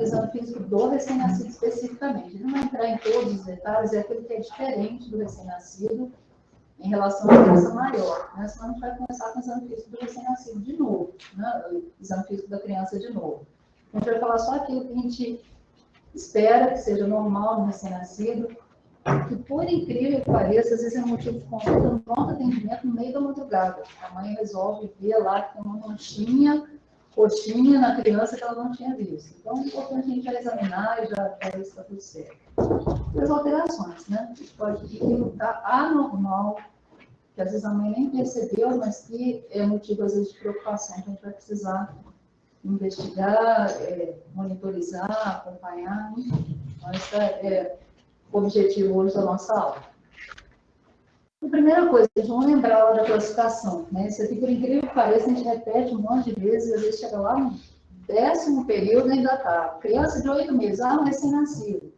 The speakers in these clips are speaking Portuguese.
do exame físico do recém-nascido especificamente. Ele não vai entrar em todos os detalhes, é aquele que é diferente do recém-nascido em relação à criança maior, né? Senão a gente vai começar com o exame físico do recém-nascido de novo, né? O exame físico da criança de novo. A gente vai falar só aquilo que a gente espera que seja normal no recém-nascido, que por incrível que pareça, às vezes é motivo de consulta no pronto atendimento no meio da madrugada. A mãe resolve ver lá que tem uma coxinha na criança que ela não tinha visto. Então, é importante a gente já examinar e já ver se está tudo certo. As alterações, né? A gente pode ver que está anormal, que às vezes a mãe nem percebeu, mas que é motivo, às vezes, de preocupação, que a gente vai precisar investigar, monitorizar, acompanhar, enfim. Então, esse é o objetivo hoje da nossa aula. A primeira coisa, vocês vão lembrar lá da classificação, né? Isso aqui, por incrível que pareça, a gente repete um monte de vezes, e às vezes chega lá no 10º período e ainda está. Criança de 8 meses, um recém-nascido.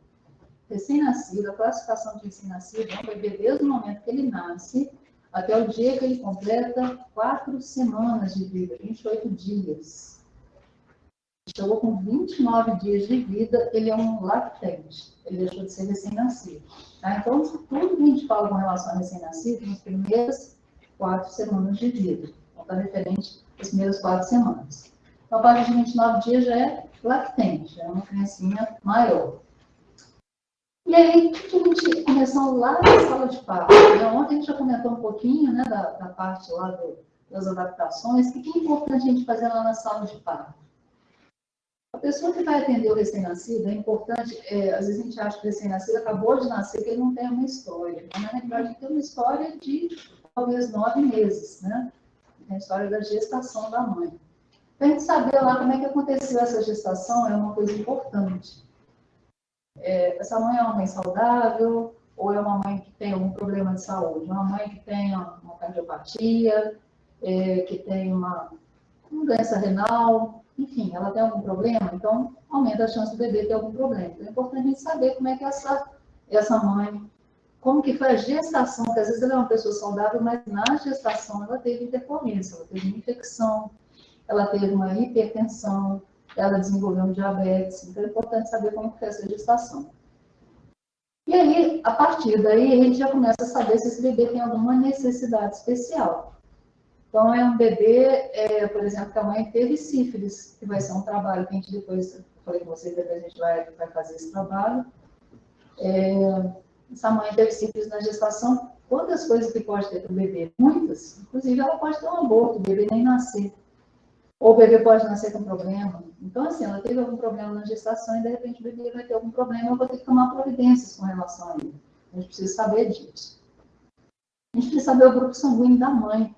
Recém-nascido, a classificação de recém-nascido é um bebê desde o momento que ele nasce até o dia que ele completa 4 semanas de vida, 28 dias. Chegou com 29 dias de vida, ele é um lactente, ele deixou de ser recém-nascido. Tá? Então, tudo que a gente fala com relação a recém-nascido, nas primeiras 4 semanas de vida. Então, está referente às primeiras 4 semanas. Então, a partir de 29 dias já é lactente, já é uma criancinha maior. E aí, o que a gente começou lá na sala de parto? Ontem a gente já comentou um pouquinho, né, da parte lá das adaptações. O que é importante a gente fazer lá na sala de parto? A pessoa que vai atender o recém-nascido, é importante, às vezes a gente acha que o recém-nascido acabou de nascer, que ele não tem uma história. Mas, na realidade, ele tem uma história de talvez 9 meses, né? Tem a história da gestação da mãe. Para a gente saber lá como é que aconteceu essa gestação, é uma coisa importante. Essa mãe é uma mãe saudável, ou é uma mãe que tem algum problema de saúde? Uma mãe que tem uma cardiopatia, que tem uma doença renal, enfim, ela tem algum problema, então aumenta a chance do bebê ter algum problema. Então é importante a gente saber como é que essa mãe, como que foi a gestação, porque às vezes ela é uma pessoa saudável, mas na gestação ela teve intercorrência, ela teve uma infecção, ela teve uma hipertensão, ela desenvolveu um diabetes, então é importante saber como que foi essa gestação. E aí, a partir daí, a gente já começa a saber se esse bebê tem alguma necessidade especial. Então, é um bebê, por exemplo, que a mãe teve sífilis, que vai ser um trabalho que a gente depois, eu falei com vocês, depois a gente vai fazer esse trabalho. Essa mãe teve sífilis na gestação, quantas coisas que pode ter para o bebê? Muitas. Inclusive, ela pode ter um aborto, o bebê nem nascer. Ou o bebê pode nascer com problema. Então, assim, ela teve algum problema na gestação e, de repente, o bebê vai ter algum problema, eu vou ter que tomar providências com relação a ele. A gente precisa saber disso. A gente precisa saber o grupo sanguíneo da mãe.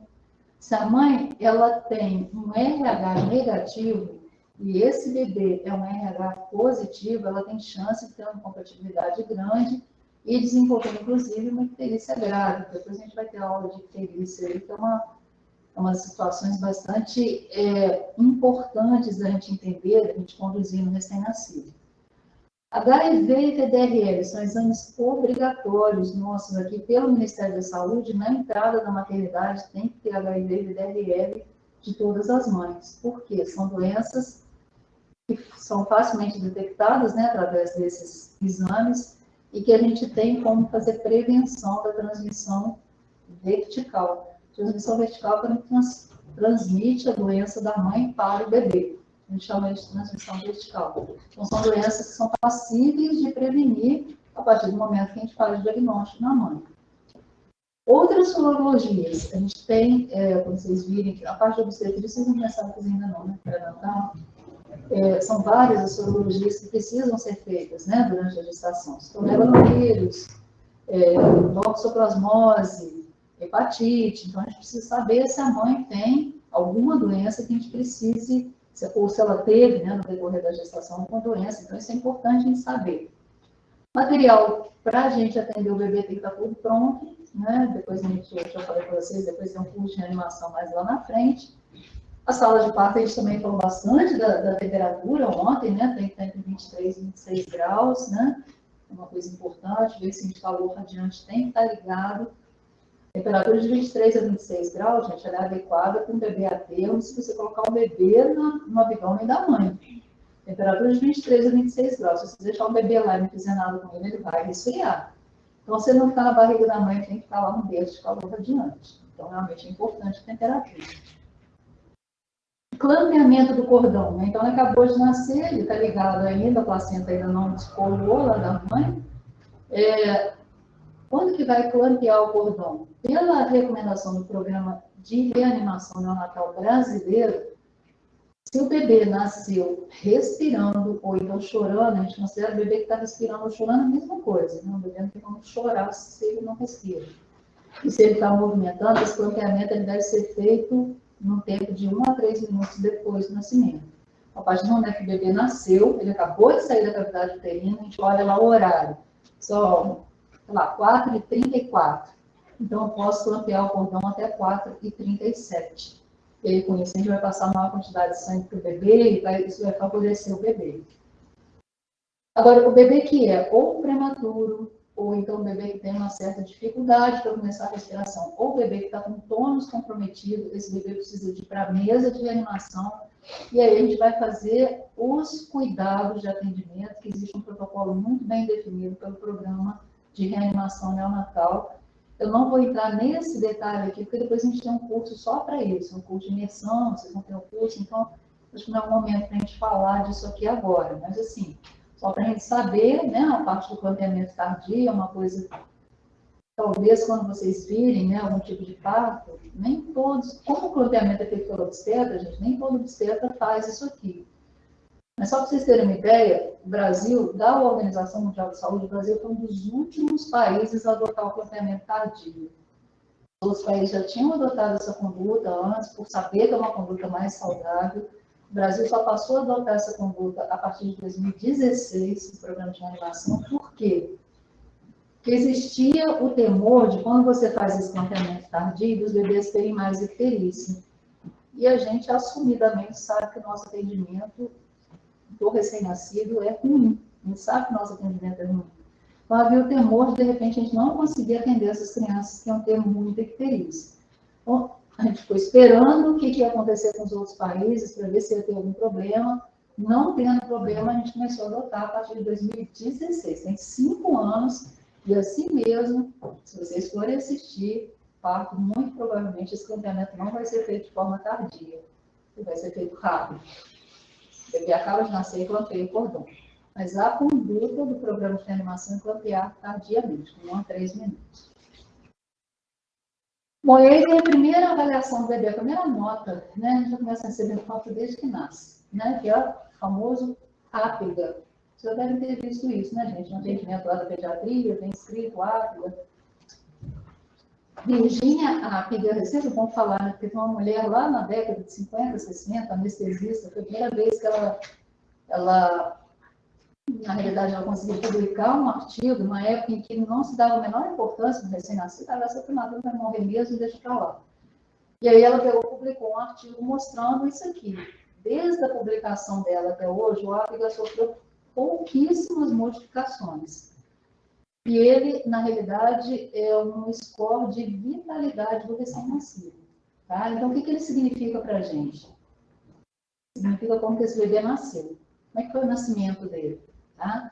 Se a mãe ela tem um RH negativo e esse bebê é um RH positivo, ela tem chance de ter uma compatibilidade grande e desenvolver, inclusive, uma icterícia grave. Depois a gente vai ter aula de icterícia aí, que é umas situações bastante importantes da gente entender, da gente conduzir no recém-nascido. HIV e VDRL são exames obrigatórios nossos aqui pelo Ministério da Saúde. Na entrada da maternidade tem que ter HIV e VDRL de todas as mães. Por quê? São doenças que são facilmente detectadas, né, através desses exames e que a gente tem como fazer prevenção da transmissão vertical. Transmissão vertical é quando transmite a doença da mãe para o bebê. A gente chama isso de transmissão vertical. Então, são doenças que são passíveis de prevenir a partir do momento que a gente faz o diagnóstico na mãe. Outras sorologias, a gente tem, quando vocês virem, a parte de obstetrícia, vocês não começaram a fazer ainda não, né? Pré-natal. São várias as sorologias que precisam ser feitas, né, durante a gestação. Citomegalovirus, toxoplasmose, hepatite. Então, a gente precisa saber se a mãe tem alguma doença que a gente precise, ou se ela teve, né, no decorrer da gestação, alguma doença. Então, isso é importante a gente saber. Material para a gente atender o bebê tem que estar tudo pronto, né? Depois a gente, eu já falei para vocês, depois tem um curso de animação mais lá na frente. A sala de parto, a gente também falou bastante da temperatura ontem, né? Tem que estar entre 23 e 26 graus, né? É uma coisa importante, ver se a gente calor radiante tem que estar ligado. Temperatura de 23 a 26 graus, gente, ela é adequada para um bebê a termo, se você colocar o bebê no abdômen da mãe. Temperatura de 23 a 26 graus. Se você deixar o bebê lá e não fizer nada com ele, ele vai resfriar. Então, se ele não ficar na barriga da mãe, tem que ficar lá no berço de calor radiante. Então, realmente é importante a temperatura. Clampeamento do cordão, né? Então, ele acabou de nascer, ele está ligado ainda, a placenta ainda não descolou lá da mãe. Quando que vai clampear o cordão? Pela recomendação do Programa de Reanimação Neonatal Brasileiro, se o bebê nasceu respirando ou então chorando, a gente considera o bebê que está respirando ou chorando a mesma coisa. Né? O bebê não tem como chorar se ele não respira. E se ele está movimentando, esse clampeamento ele deve ser feito num tempo de 1 a 3 minutos depois do nascimento. A partir do momento que o bebê nasceu, ele acabou de sair da cavidade uterina, a gente olha lá o horário. Só, sei lá, 4h34. Então, eu posso clampear o cordão até 4h37. E aí, com isso, a gente vai passar maior quantidade de sangue para o bebê e isso vai favorecer o bebê. Agora, o bebê que é ou prematuro, ou então o bebê que tem uma certa dificuldade para começar a respiração, ou o bebê que está com tônus comprometido, esse bebê precisa de ir para a mesa de reanimação, e aí a gente vai fazer os cuidados de atendimento, que existe um protocolo muito bem definido pelo Programa de Reanimação Neonatal. Eu não vou entrar nesse detalhe aqui, porque depois a gente tem um curso só para isso, um curso de imersão, vocês vão ter um curso, então acho que não é o momento para a gente falar disso aqui agora, mas assim, só para a gente saber, né, a parte do clampeamento tardio é uma coisa, talvez quando vocês virem, né, algum tipo de parto, nem todos, como o clampeamento é feito pelo obstetra, gente, nem todo obstetra faz isso aqui. Mas só para vocês terem uma ideia, o Brasil, da Organização Mundial de Saúde, o Brasil foi um dos últimos países a adotar o clampeamento tardio. Os países já tinham adotado essa conduta antes, por saber que é uma conduta mais saudável. O Brasil só passou a adotar essa conduta a partir de 2016, no programa de reanimação. Por quê? Porque existia o temor de, quando você faz esse clampeamento tardio, os bebês terem mais icterícia. E a gente, assumidamente, sabe que o nosso atendimento do recém-nascido é ruim. A gente sabe que o nosso atendimento é ruim. Então, havia o temor de repente, a gente não conseguir atender essas crianças que iam ter muita icterícia. Então, a gente ficou esperando o que ia acontecer com os outros países, para ver se ia ter algum problema. Não tendo problema, a gente começou a adotar a partir de 2016. Tem 5 anos, e assim mesmo, se vocês forem assistir, parto, muito provavelmente esse clampeamento não vai ser feito de forma tardia. Ele vai ser feito rápido. O bebê acaba de nascer e clampeia o cordão. Mas a conduta do programa de reanimação é clampear tardiamente, com 1 a 3 minutos. Bom, e aí tem a primeira avaliação do bebê, a primeira nota, né? A gente já começa a receber nota desde que nasce, né? Que é o famoso APGA. Vocês já devem ter visto isso, né, gente? No atendimento lá da pediatria, tem escrito APGA. Virginia Apgar, é sempre bom falar, né? Porque tem uma mulher lá na década de 50, 60, anestesista, foi a primeira vez que ela na realidade, ela conseguiu publicar um artigo numa época em que não se dava a menor importância no recém-nascido, essa prematuro vai morrer mesmo e deixa para lá. E aí ela publicou um artigo mostrando isso aqui. Desde a publicação dela até hoje, o Apgar sofreu pouquíssimas modificações. E ele, na realidade, é um score de vitalidade do recém-nascido. Tá? Então, o que ele significa para a gente? Significa como que esse bebê nasceu. Como é que foi o nascimento dele? Tá?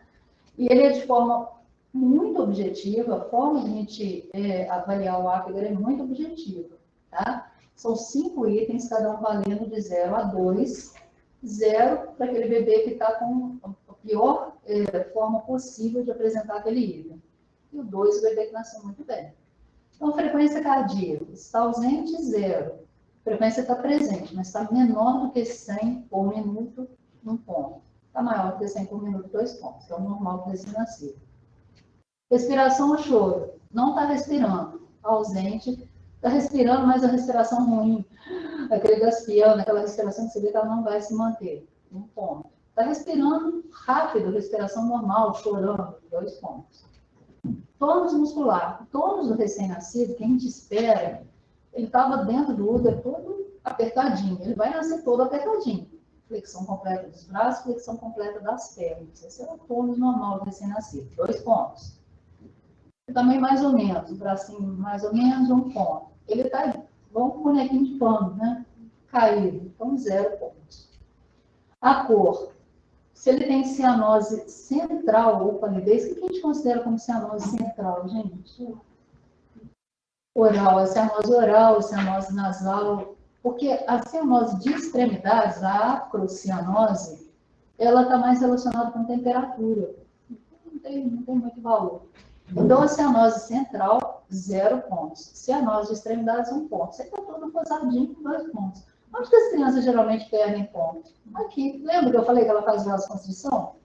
E ele é de forma muito objetiva, a forma de a gente avaliar o Apgar é muito objetiva. Tá? São 5 itens, cada um valendo de 0 a 2. 0 para aquele bebê que está com a pior forma possível de apresentar aquele item. E o 2, o bebê que nasceu muito bem. Então, a frequência cardíaca está ausente, 0. A frequência está presente, mas está menor do que 100 por minuto, 1 ponto. Está maior do que 100 por minuto, 2 pontos, que é o normal do recém-nascido. Respiração ou choro. Não está respirando. Está ausente. Está respirando, mas a respiração ruim. Aquele gaspiano, aquela respiração que você vê que ela não vai se manter. 1 ponto. Está respirando rápido, respiração normal, chorando. 2 pontos. Tônus muscular. O tônus do recém-nascido, que a gente espera, ele estava dentro do útero todo apertadinho. Ele vai nascer todo apertadinho. Flexão completa dos braços, flexão completa das pernas. Esse é o tônus normal do recém-nascido. 2 pontos. E também mais ou menos, o bracinho mais ou menos, 1 ponto. Ele está igual um bonequinho de pano, né? Caído. Então, 0 pontos. A cor. Se ele tem cianose central ou palidez, o que a gente considera como cianose central, gente? Oral, a cianose oral, a cianose nasal, porque a cianose de extremidades, a acrocianose, ela está mais relacionada com temperatura. Não tem muito valor. Então, a cianose central, 0 pontos. Cianose de extremidades, 1 ponto. Você está todo posadinho com 2 pontos. Onde que as crianças geralmente perdem ponto? Aqui. Lembra que eu falei que ela faz vasoconstrição?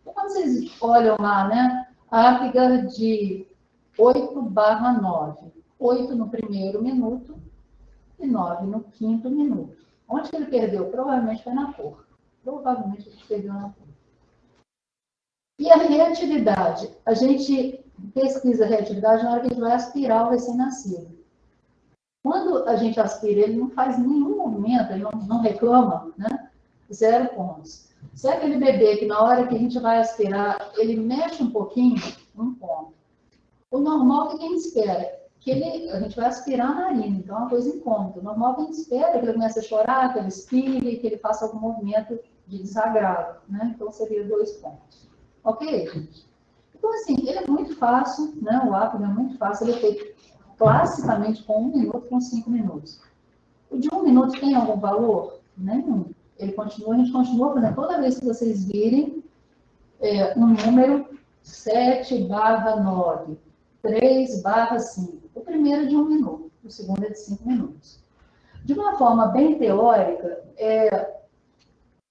Então, quando vocês olham lá, né? A Apgar de 8/9. 8 no primeiro minuto e 9 no quinto minuto. Onde que ele perdeu? Provavelmente foi na cor. Provavelmente ele perdeu na cor. E a reatividade? A gente pesquisa a reatividade na hora que a gente vai aspirar o recém-nascido. Quando a gente aspira, ele não faz nenhum movimento, ele não reclama, né? 0 pontos. Se é aquele bebê que na hora que a gente vai aspirar, ele mexe um pouquinho, 1 ponto. O normal, o que a gente espera? Que a gente vai aspirar a narina, então é uma coisa incômoda. O normal, a gente espera que ele comece a chorar, que ele expire, que ele faça algum movimento de desagrado, né? Então, seria 2 pontos. Ok, gente? Então, assim, ele é muito fácil, né? O Apgar é muito fácil, ele é feito classicamente com 1 minuto, com 5 minutos. O de 1 minuto tem algum valor? Nenhum. A gente continua fazendo, toda vez que vocês virem um número 7/9, 3/5. O primeiro é de 1 minuto, o segundo é de 5 minutos. De uma forma bem teórica,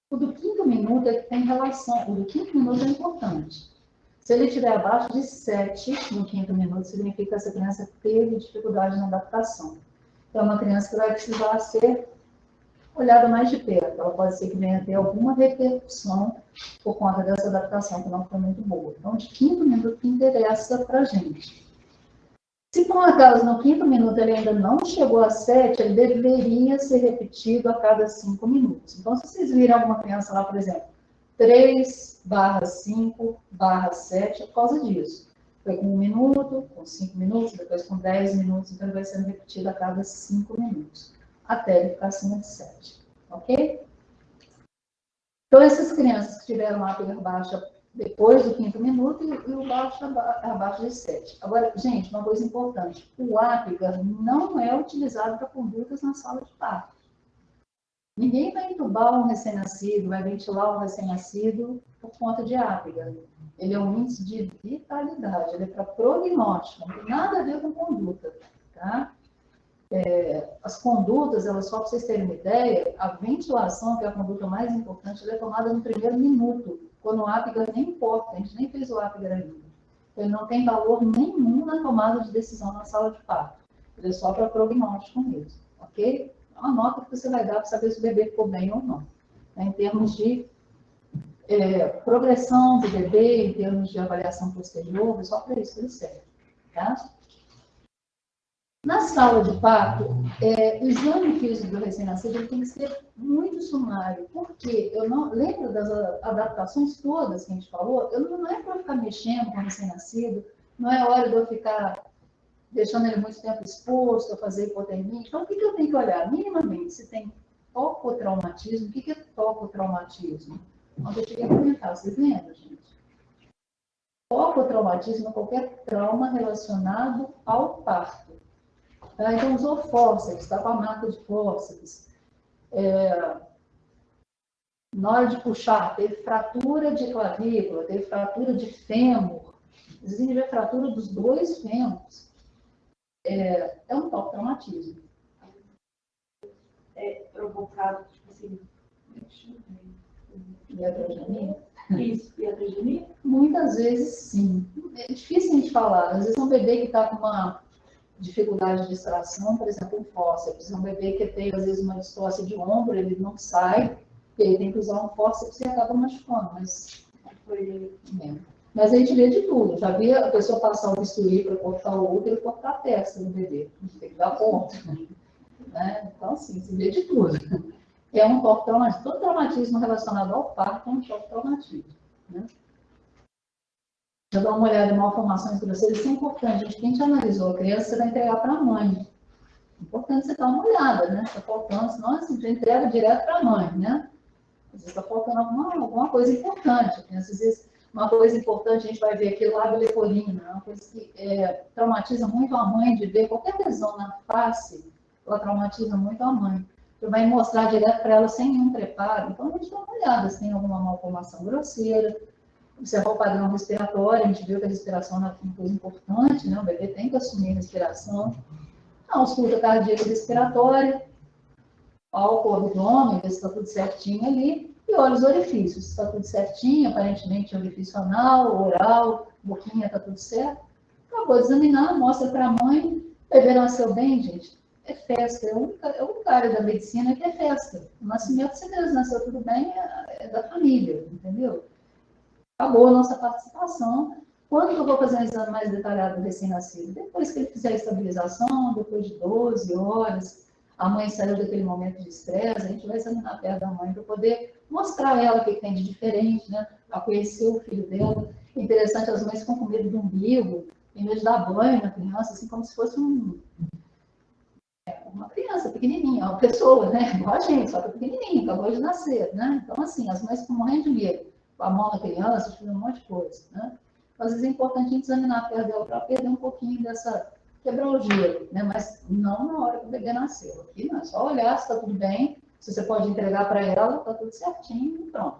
o do 5º minuto é que tem relação, o do 5º minuto é importante. Se ele estiver abaixo de 7 no 5º minuto, significa que essa criança teve dificuldade na adaptação. Então, é uma criança que vai precisar ser olhada mais de perto. Ela pode ser que venha a ter alguma repercussão por conta dessa adaptação, que não foi muito boa. Então, de 5º minuto que interessa para a gente. Se por um acaso no 5º minuto ele ainda não chegou a 7, ele deveria ser repetido a cada 5 minutos. Então, se vocês virem alguma criança lá, por exemplo, 3/5/7, é por causa disso. Foi com 1 minuto, com 5 minutos, depois com 10 minutos, então ele vai sendo repetido a cada 5 minutos, até ele ficar acima de 7. Ok? Então, essas crianças que tiveram a Apgar baixa depois do 5º minuto e o baixo abaixo de 7. Agora, gente, uma coisa importante, o Apgar não é utilizado para condutas na sala de parto. Ninguém vai entubar um recém-nascido, vai ventilar um recém-nascido por conta de Apgar. Ele é um índice de vitalidade, ele é para prognóstico, não tem nada a ver com conduta, tá? As condutas, elas só para vocês terem uma ideia, a ventilação, que é a conduta mais importante, ela é tomada no primeiro minuto, quando o Apgar nem importa, a gente nem fez o Apgar ainda. Então, ele não tem valor nenhum na tomada de decisão na sala de parto. Ele é só para prognóstico mesmo, ok? É uma nota que você vai dar para saber se o bebê ficou bem ou não. Em termos de progressão do bebê, em termos de avaliação posterior, é só para isso que ele serve, tá? Na sala de parto, o exame físico do recém-nascido tem que ser muito sumário, porque eu não lembro das adaptações todas que a gente falou, não é para ficar mexendo com o recém-nascido, não é hora de eu ficar deixando ele muito tempo exposto a fazer hipotermia. Então, o que eu tenho que olhar? Minimamente, se tem tocotraumatismo. O que é tocotraumatismo? Ontem eu cheguei a comentar, vocês lembram, gente? Tocotraumatismo é qualquer trauma relacionado ao parto. Tá? Então, usou fórceps, está com a marca de fórceps. Na hora de puxar, teve fratura de clavícula, teve fratura de fêmur. Às vezes, a gente vê fratura dos 2 fêmurs. É um tocotraumatismo. É provocado, tipo assim, Iatrogenia? Isso, iatrogenia? Muitas vezes, sim. É difícil a gente falar. Às vezes, um bebê que está com uma dificuldade de extração, por exemplo, um fórceps. Um bebê que tem, às vezes, uma distócia de ombro, ele não sai, e ele tem que usar um fórceps e acaba machucando. Mas foi mesmo. Mas a gente vê de tudo. Já vi a pessoa passar o bisturi para cortar o útero e cortar a testa do bebê. Tem que dar ponto. Né? Então, assim, se vê de tudo. É um tocotraumatismo. Todo traumatismo relacionado ao parto é um tocotraumatismo. Né? Já dá uma olhada em malformações grosseiras, isso é importante. A gente analisou a criança, você vai entregar para a mãe. É importante você dar uma olhada, né? Está faltando, senão assim, você entrega direto para a mãe, né? Às vezes está faltando alguma coisa importante. Às vezes, uma coisa importante, a gente vai ver aqui lábio leporino, é uma coisa que traumatiza muito a mãe de ver qualquer lesão na face, ela traumatiza muito a mãe. Você vai mostrar direto para ela sem nenhum preparo. Então, a gente dá uma olhada se tem alguma malformação grosseira, observar o padrão respiratório, a gente viu que a respiração é uma coisa importante, né? O bebê tem que assumir a respiração. A ausculta cardíaca respiratória, álcool abdômen, ver se está tudo certinho ali, e olha os orifícios, se está tudo certinho, aparentemente orifício anal, oral, boquinha, está tudo certo. Acabou de examinar, mostra para a mãe, o bebê nasceu bem, gente, é festa, é a única área da medicina que é festa. O nascimento, se Deus nasceu tudo bem, é da família, entendeu? Acabou a nossa participação. Quando eu vou fazer um exame mais detalhado do recém-nascido? Depois que ele fizer a estabilização, depois de 12 horas, a mãe saiu daquele momento de estresse, a gente vai examinar perto da mãe para poder mostrar a ela o que tem de diferente, né? Para conhecer o filho dela. É interessante, as mães ficam com medo do umbigo, tem medo de dar banho na criança, assim como se fosse uma criança pequenininha, uma pessoa, né? Igual a gente, só que pequenininha, acabou de nascer, né? Então, assim, as mães ficam morrendo de medo, com a mão na criança, um monte de coisa, né? Às vezes é importante a gente examinar a perna dela para perder um pouquinho dessa, quebrar o gelo, né? Mas não na hora que o bebê nasceu. Aqui não, é só olhar se está tudo bem, se você pode entregar para ela, está tudo certinho e pronto.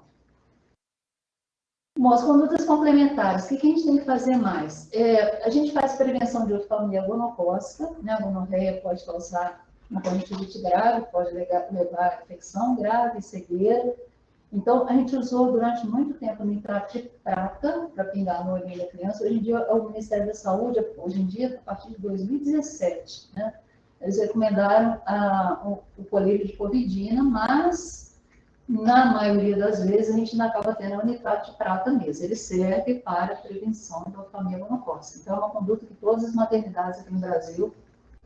Bom, as condutas complementares, o que a gente tem que fazer mais? A gente faz prevenção de oftalmia gonocócica, né? A gonorreia pode causar uma conjuntivite grave, pode levar a infecção grave, cegueira. Então, a gente usou durante muito tempo nitrato de prata para pingar no olhinho da criança. Hoje em dia, o Ministério da Saúde, hoje em dia, a partir de 2017, né? Eles recomendaram o colírio de povidina, mas na maioria das vezes a gente ainda acaba tendo o nitrato de prata mesmo. Ele serve para a prevenção da oftalmia gonocócica. Então, é uma conduta que todas as maternidades aqui no Brasil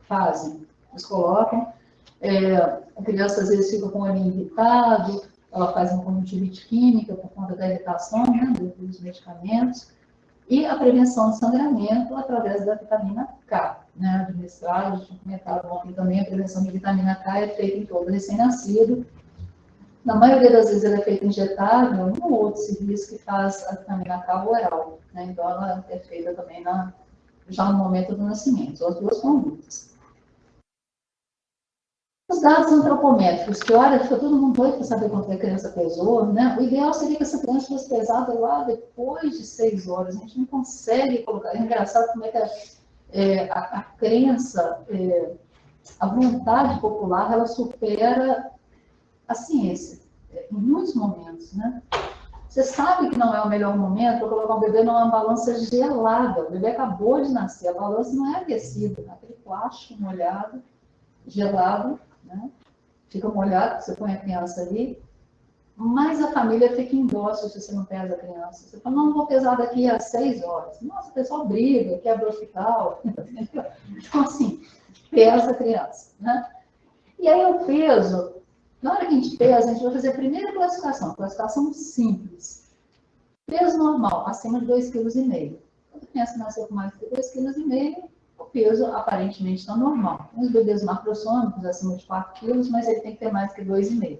fazem. Eles colocam, a criança às vezes fica com o olhinho irritado, ela faz uma conjuntivite química por conta da irritação, né, dos medicamentos, e a prevenção de sangramento através da vitamina K, né, administrada, a gente tinha comentado ontem também, a prevenção de vitamina K é feita em todo recém-nascido. Na maioria das vezes ela é feita injetável, um ou outro serviço que faz a vitamina K oral, né, então ela é feita também já no momento do nascimento, as duas condutas. Os dados antropométricos, que olha, fica todo mundo doido para saber quanto a criança pesou, né? O ideal seria que essa criança fosse pesada lá depois de 6 horas. A gente não consegue colocar. É engraçado como é que a crença, a vontade popular, ela supera a ciência, em muitos momentos, né? Você sabe que não é o melhor momento para colocar o bebê numa balança gelada. O bebê acabou de nascer, a balança não é aquecida, é aquele plástico molhado, gelado, né? Fica molhado, você põe a criança ali, mas a família fica em dó se você não pesa a criança. Você fala, não vou pesar daqui a 6 horas. Nossa, o pessoal briga, quebra o hospital. Então, assim, pesa a criança, né? E aí o peso, na hora que a gente pesa, a gente vai fazer a primeira classificação simples. Peso normal, acima de 2,5 kg. Quando a criança nasceu com mais de 2,5 kg, o peso aparentemente está normal. Os bebês macrossômicos acima de 4 kg, mas ele tem que ter mais que 2,5.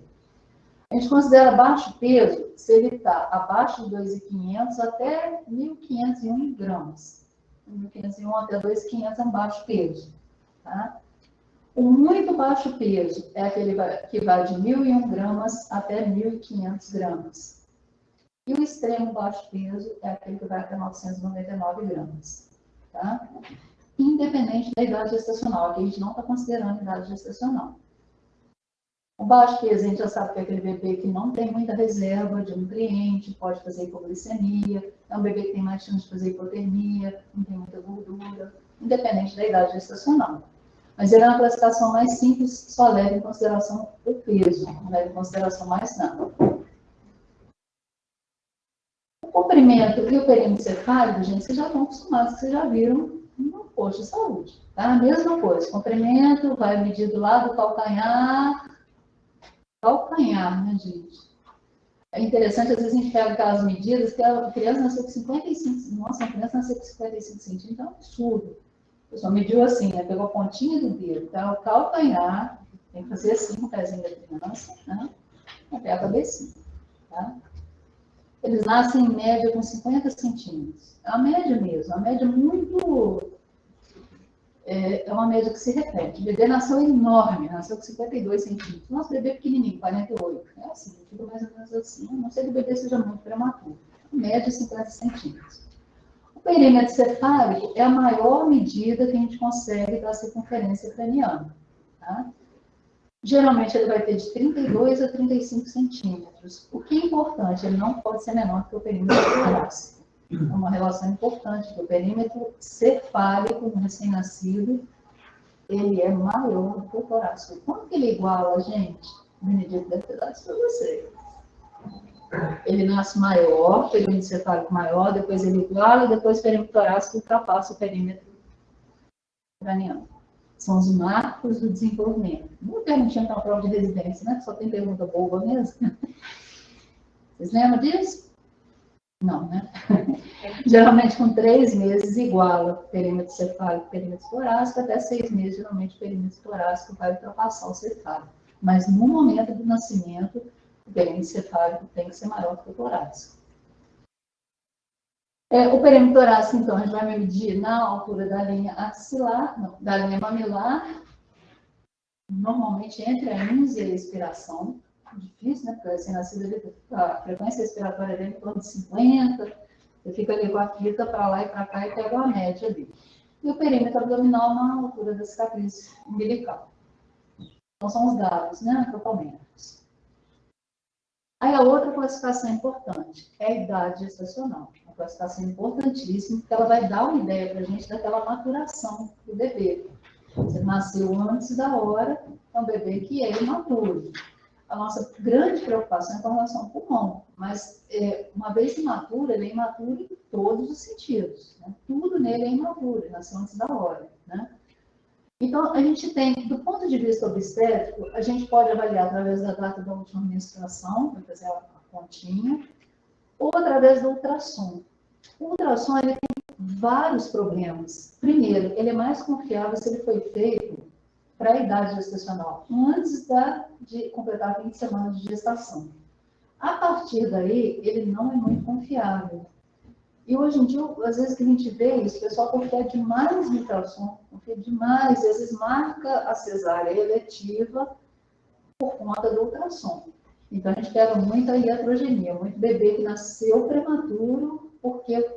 A gente considera baixo peso se ele está abaixo de 2.500 até 1.501 gramas. 1.501 até 2.500 é um baixo peso. Tá? O muito baixo peso é aquele que vai de 1.001 gramas até 1.500 gramas. E o extremo baixo peso é aquele que vai até 999 gramas. Tá? Independente da idade gestacional, aqui a gente não está considerando a idade gestacional. O baixo peso, a gente já sabe que é aquele bebê que não tem muita reserva de nutriente, pode fazer hipoglicemia, é um bebê que tem mais chance de fazer hipotermia, não tem muita gordura, independente da idade gestacional. Mas ele é uma classificação mais simples, só leva em consideração o peso, não leva em consideração mais nada. O comprimento e o perímetro cefálico, gente, vocês já estão acostumados, vocês já viram no posto de saúde. Tá? A mesma coisa, comprimento vai medido lá do calcanhar, né, gente? É interessante, às vezes a gente pega aquelas medidas que a criança nasceu com 55, nossa, a criança nasceu com 55 centímetros, então é um absurdo. O pessoal mediu assim, né? Pegou a pontinha do dedo, tá? O calcanhar, tem que fazer assim com o pezinho da criança, né? Até a cabecinha. tá? Eles nascem em média com 50 centímetros. É a média mesmo, a média muito... É uma média que se repete. O bebê nasceu enorme, nasceu com 52 centímetros. Nosso bebê pequenininho, 48. É assim, tudo mais ou menos assim. A não sei que o bebê seja muito prematuro. A média é 50 centímetros. O perímetro cefálico é a maior medida que a gente consegue da circunferência craniana, tá? Geralmente ele vai ter de 32 a 35 centímetros. O que é importante, ele não pode ser menor que o perímetro torácico. É uma relação importante, que o perímetro cefálico no recém-nascido, ele é maior do que o torácico. Quanto que ele iguala, gente? O Benedito deve ter dado isso para você. Ele nasce maior, perímetro cefálico maior, depois ele iguala, depois o perímetro torácico ultrapassa o perímetro craniano. São os marcos do desenvolvimento. Não perguntinha para uma prova de residência, né? Só tem pergunta boba mesmo. Vocês lembram disso? Não, né? Geralmente com 3 meses iguala perímetro cefálico, perímetro torácico, até 6 meses, geralmente o perímetro torácico vai ultrapassar o cefálico. Mas no momento do nascimento, o perímetro cefálico tem que ser maior que o torácico. O perímetro torácico, então, a gente vai medir na altura da linha axilar, não, da linha mamilar, normalmente entre a índice e a expiração. Difícil, né? Porque recém-nascido, a frequência respiratória dele é em torno de 50, eu fico ali com a fita para lá e para cá e pego a média ali. E o perímetro abdominal na altura da cicatriz umbilical. Então, são os dados, né? Antropoméricos. Aí a outra classificação importante é a idade gestacional. Uma classificação importantíssima, porque ela vai dar uma ideia para a gente daquela maturação do bebê. Você nasceu antes da hora, é um bebê que é imaturo. A nossa grande preocupação é com relação ao pulmão, mas uma vez imaturo, ele é imaturo em todos os sentidos. Né? Tudo nele é imaturo, ele nasceu antes da hora. Né? Então, a gente tem, do ponto de vista obstétrico, a gente pode avaliar através da data da última menstruação, vai fazer a continha, ou através do ultrassom. O ultrassom ele tem vários problemas. Primeiro, ele é mais confiável se ele foi feito para a idade gestacional, antes de completar 20 semanas de gestação. A partir daí, ele não é muito confiável. E hoje em dia, às vezes que a gente vê isso, o pessoal confia demais no ultrassom, confia demais, e às vezes marca a cesárea eletiva por conta do ultrassom. Então, a gente pega muita iatrogenia, muito bebê que nasceu prematuro porque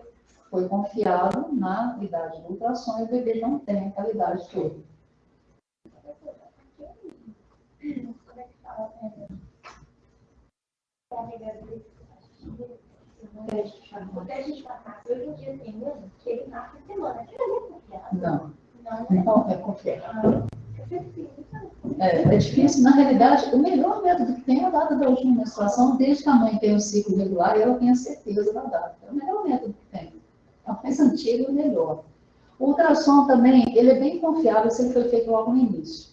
foi confiado na idade do ultrassom e o bebê não tem aquela idade toda. O teste de farmácia, hoje em dia tem um que ele marca a semana. Que não é confiável. Não é confiável. É difícil, na realidade, o melhor método que tem é a data da última menstruação, desde que a mãe tenha um ciclo regular e ela tenha certeza da data. É o melhor método que tem. É o mais antigo e o melhor. O ultrassom também, ele é bem confiável se ele foi feito logo no início.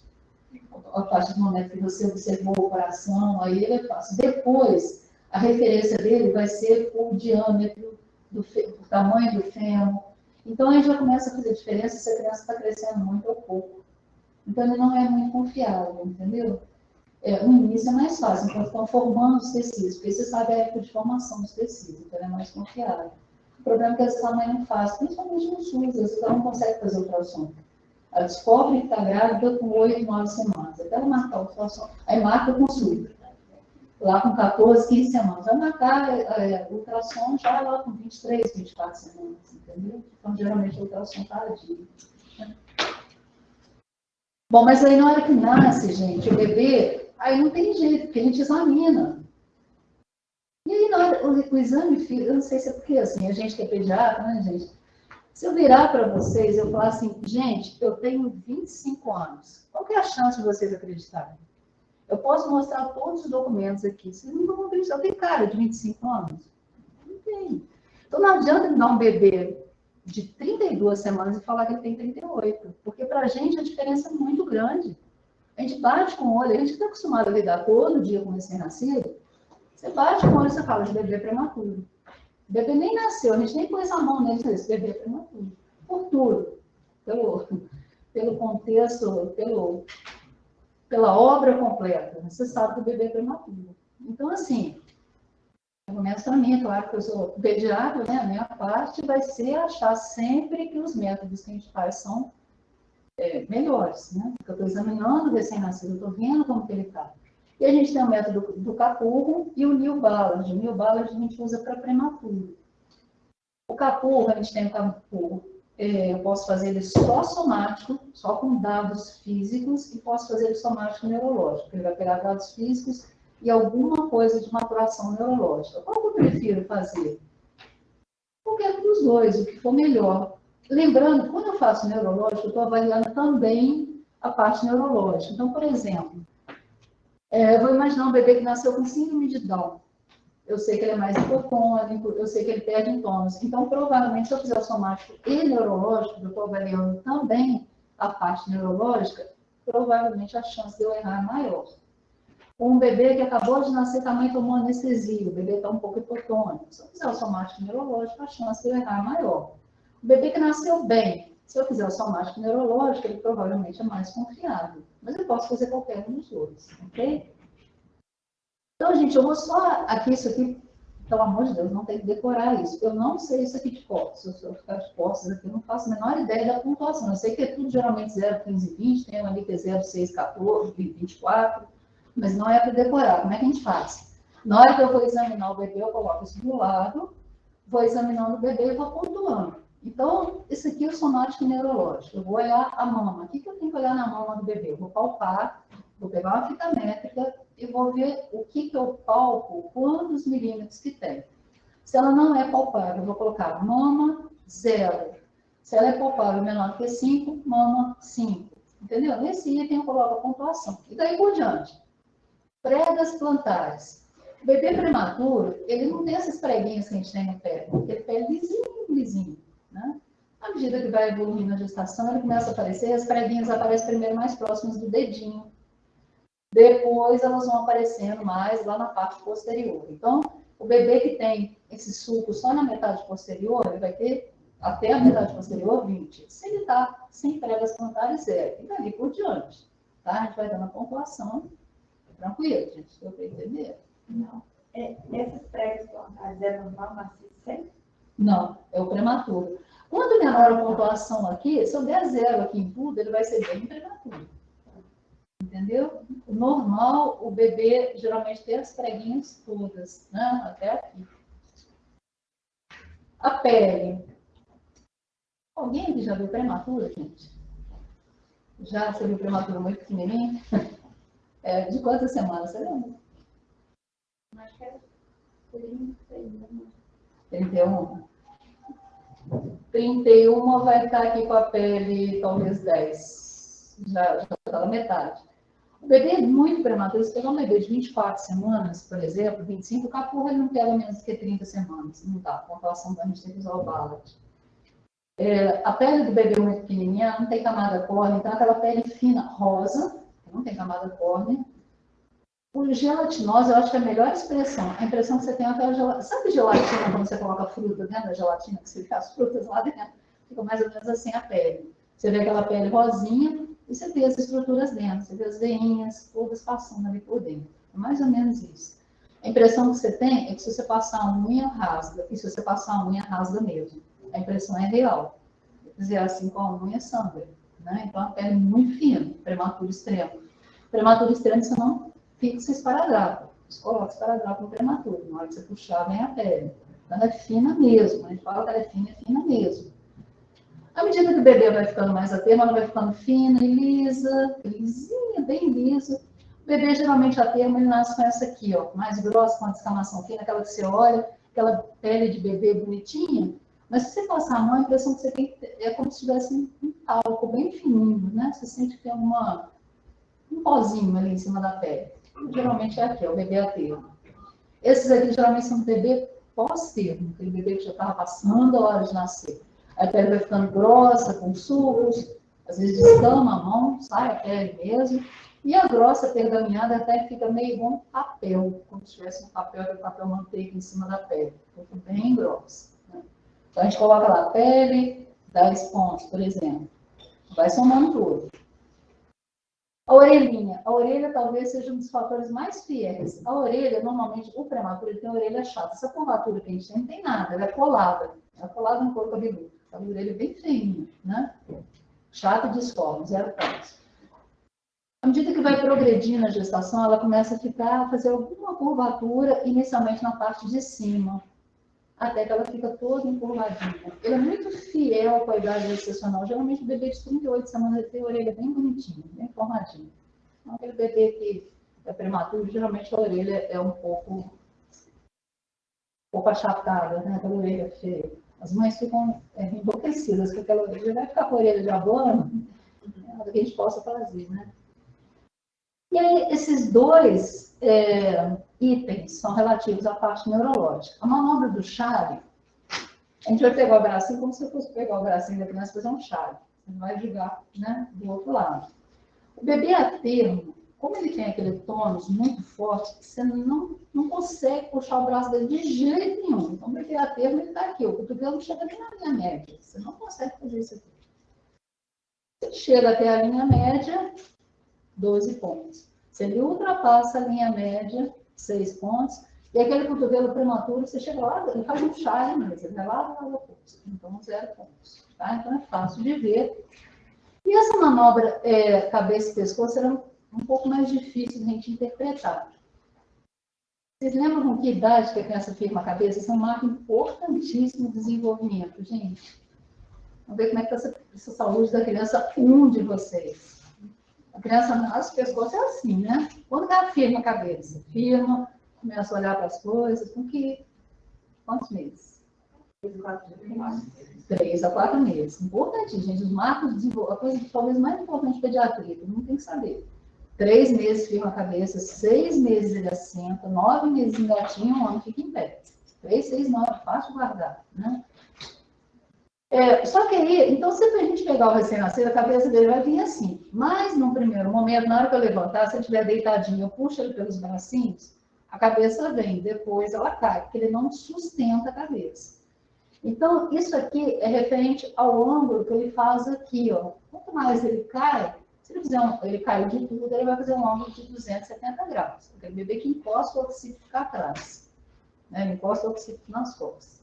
A partir do momento que você observou o coração, aí ele é fácil. Depois, a referência dele vai ser o diâmetro, o tamanho do fêmur. Então, aí já começa a fazer diferença se a criança está crescendo muito ou pouco. Então, ele não é muito confiável, entendeu? No início é mais fácil, enquanto estão formando os tecidos, porque você sabe a época de formação dos tecidos, então é mais confiável. O problema é que essa mãe não faz, principalmente no SUS, às vezes ela não consegue fazer ultrassom. Ela descobre que está grávida com 8, 9 semanas, até ela marcar o ultrassom, aí marca o consulta. Lá com 14, 15 semanas, vai marcar o ultrassom já lá com 23, 24 semanas, entendeu? Então, geralmente, o ultrassom tardio. Bom, mas aí na hora que nasce, gente, o bebê, aí não tem jeito, porque a gente examina. E aí na hora, o exame físico, eu não sei se é porque, assim, a gente que é pediatra, né, gente? Se eu virar para vocês, eu falar assim, gente, eu tenho 25 anos, qual que é a chance de vocês acreditarem? Eu posso mostrar todos os documentos aqui, vocês não vão acreditar, eu tenho cara de 25 anos? Não tem. Então não adianta me dar um bebê de 32 semanas e falar que ele tem 38, porque para a gente a diferença é muito grande. A gente bate com o olho, a gente está acostumado a lidar todo dia com recém-nascido, você bate com o olho e você fala de bebê prematuro. O bebê nem nasceu, a gente nem pôs a mão nele, esse bebê é prematuro. Por tudo. Pelo contexto, pela obra completa. Você sabe que o bebê é prematuro. Então, assim, Pelo menos para mim, é claro que eu sou pediatra, né? A minha parte vai ser achar sempre que os métodos que a gente faz são melhores, né? Porque eu estou examinando o recém-nascido, eu estou vendo como que ele está. E a gente tem o método do Capurro e o New Ballard. O New Ballard a gente usa para prematuro. O Capurro, a gente tem o Capurro, eu posso fazer ele só somático, só com dados físicos, e posso fazer ele somático neurológico. Ele vai pegar dados físicos e alguma coisa de maturação neurológica. Qual que eu prefiro fazer? Qualquer dos dois, o que for melhor. Lembrando, quando eu faço neurológico, eu estou avaliando também a parte neurológica. Então, por exemplo, eu vou imaginar um bebê que nasceu com síndrome de Down. Eu sei que ele é mais hipocônico, eu sei que ele perde em tônus. Então, provavelmente, se eu fizer o somático e neurológico, eu estou avaliando também a parte neurológica, provavelmente a chance de eu errar é maior. Um bebê que acabou de nascer, que a mãe tomou anestesia, o bebê está um pouco hipotônico. Se eu fizer o somático neurológico, a chance de eu errar é maior. O bebê que nasceu bem, se eu fizer o somático neurológico, ele provavelmente é mais confiável. Mas eu posso fazer qualquer um dos dois, ok? Então, gente, eu vou só aqui, isso aqui, pelo amor de Deus, não tem que decorar isso. Eu não sei isso aqui de costas. Se eu ficar de costas aqui, eu não faço a menor ideia da pontuação. Eu sei que é tudo geralmente 0, 15, 20, tem um ali que é 0, 6, 14, 24, mas não é para decorar. Como é que a gente faz? Na hora que eu vou examinar o bebê, eu coloco isso do lado, vou examinando o bebê e vou pontuando. Então, esse aqui é o somático neurológico. Eu vou olhar a mama. O que eu tenho que olhar na mama do bebê? Eu vou palpar, vou pegar uma fita métrica e vou ver o que eu palpo, quantos milímetros que tem. Se ela não é palpável, eu vou colocar mama 0. Se ela é palpável menor que 5, mama 5. Entendeu? Nesse item eu coloco a pontuação. E daí por diante. Pregas plantares. O bebê prematuro, ele não tem essas preguinhas que a gente tem no pé, porque ele pé lisinho, lisinho. Né? À medida que vai evoluindo a gestação, ele começa a aparecer, as preguinhas aparecem primeiro mais próximas do dedinho. Depois elas vão aparecendo mais lá na parte posterior. Então, o bebê que tem esse sulco só na metade posterior, ele vai ter até a metade posterior 20. Se ele está sem pregas plantares, 0. E dali por diante. Tá? A gente vai dando a pontuação. Tranquilo, gente? Deu para entender? Não. Essas pregas plantares é normal nascer sempre? Não, é o prematuro. Quando menor a pontuação aqui, se eu der 0 aqui em tudo, ele vai ser bem prematuro. Entendeu? O normal, o bebê geralmente tem as preguinhas todas, né? Até aqui. A pele. Alguém aqui já viu prematuro, gente? Já você viu prematuro muito pequenininho? De quantas semanas, você lembra? Acho que era 31. 31. 31 vai estar aqui com a pele talvez 10. Já está na metade. O bebê é muito prematuro. Se pegar um bebê de 24 semanas, por exemplo, 25, o Capurro ele não pega menos do que 30 semanas. Não dá. A pontuação da gente tem que usar o Ballard. A pele do bebê é muito pequenininha, não tem camada córnea, então aquela pele fina, rosa, não tem camada córnea. O gelatinose, eu acho que é a melhor expressão. A impressão que você tem é aquela gelatina. Sabe gelatina, quando você coloca fruta dentro da gelatina, que você fica as frutas lá dentro? Fica mais ou menos assim a pele. Você vê aquela pele rosinha e você vê as estruturas dentro. Você vê as veinhas todas passando ali por dentro. É mais ou menos isso. A impressão que você tem é que se você passar a unha, rasga. E se você passar a unha, rasga mesmo. A impressão é real. Quer dizer, assim com a unha, sangra. Né? Então, a pele muito fina, prematuro extremo. Prematuro extremo, você não fixa esparadrapo. Você coloca esparadrapo no prematuro. Na hora que você puxar, vem a pele. Então, ela é fina mesmo. A gente fala que ela é fina mesmo. À medida que o bebê vai ficando mais a termo, ela vai ficando fina e lisa, lisinha, bem lisa. O bebê, geralmente, a termo, ele nasce com essa aqui, ó, mais grossa, com a descamação fina, aquela que você olha, aquela pele de bebê bonitinha. Mas se você passar a mão, a impressão que você tem é como se tivesse um talco bem fininho, né? Você sente que tem um pozinho ali em cima da pele. Geralmente é aqui, é o bebê a termo. Esses aqui geralmente são bebê pós-termo, aquele bebê que já estava passando a hora de nascer. A pele vai ficando grossa, com sulcos, às vezes descama a mão, sai a pele mesmo. E a grossa, pergaminhada, até fica meio igual um papel, como se tivesse um papel manteiga em cima da pele. Fica bem grossa. Né? Então a gente coloca lá a pele, 10 pontos, por exemplo. Vai somando tudo. A orelhinha. A orelha talvez seja um dos fatores mais fiéis. A orelha, normalmente, o prematuro ele tem a orelha chata. Essa curvatura que a gente tem não tem nada, ela é colada. Ela é colada no couro cabeludo. A orelha é bem feinha, né? Chata e disforme, 0 pontos. À medida que vai progredindo a gestação, ela começa a fazer alguma curvatura, inicialmente na parte de cima, até que ela fica toda encurvadinha. Ele é muito fiel com a idade gestacional. Geralmente o bebê de 38 semanas ele tem a orelha bem bonitinha, bem formadinha. Então, aquele bebê que é prematuro, geralmente a orelha é um pouco achatada, né? Aquela orelha feia. As mães ficam enlouquecidas com aquela orelha. Vai ficar com a orelha de abono, nada que a gente possa fazer, né? E aí, esses dois itens são relativos à parte neurológica. A manobra do chale, a gente vai pegar o bracinho como se fosse pegar o bracinho da criança e fazer um chale. Você vai jogar, né, do outro lado. O bebê a termo, como ele tem aquele tônus muito forte, você não consegue puxar o braço dele de jeito nenhum. Então, o bebê a termo, ele está aqui. O cotovelo chega até na linha média. Você não consegue fazer isso aqui. Você chega até a linha média, 12 pontos. Se ele ultrapassa a linha média, 6 pontos, e aquele cotovelo prematuro, você chega lá, ele faz um chale mesmo, ele vai lá no oposto. Então, 0 pontos. Tá? Então, é fácil de ver. E essa manobra cabeça e pescoço era um pouco mais difícil de a gente interpretar. Vocês lembram com que idade que a criança firma a cabeça? Isso é um marco importantíssimo de desenvolvimento, gente. Vamos ver como é que está essa saúde da criança, de vocês. A criança nasce, o pescoço é assim, né? Quando ela firma a cabeça? Firma, começa a olhar para as coisas, quantos meses? 3 a 4 meses. Importante, gente. Os marcos de desenvolvimento, a coisa talvez mais importante de pediatria, todo mundo tem que saber. 3 meses firma a cabeça, 6 meses ele assenta, 9 meses engatinha, 1 ano fica em pé. 3, 6, 9, fácil de guardar, né? Só que aí, então, se a gente pegar o recém-nascido, a cabeça dele vai vir assim. Mas, no primeiro momento, na hora que eu levantar, se ele estiver deitadinho, eu puxo ele pelos bracinhos, a cabeça vem, depois ela cai, porque ele não sustenta a cabeça. Então, isso aqui é referente ao ângulo que ele faz aqui, ó. Quanto mais ele cai, se ele fizer ele caiu de tudo, ele vai fazer um ângulo de 270 graus. Aquele bebê que encosta o occipito fica atrás. Né? Ele encosta o occipito nas costas.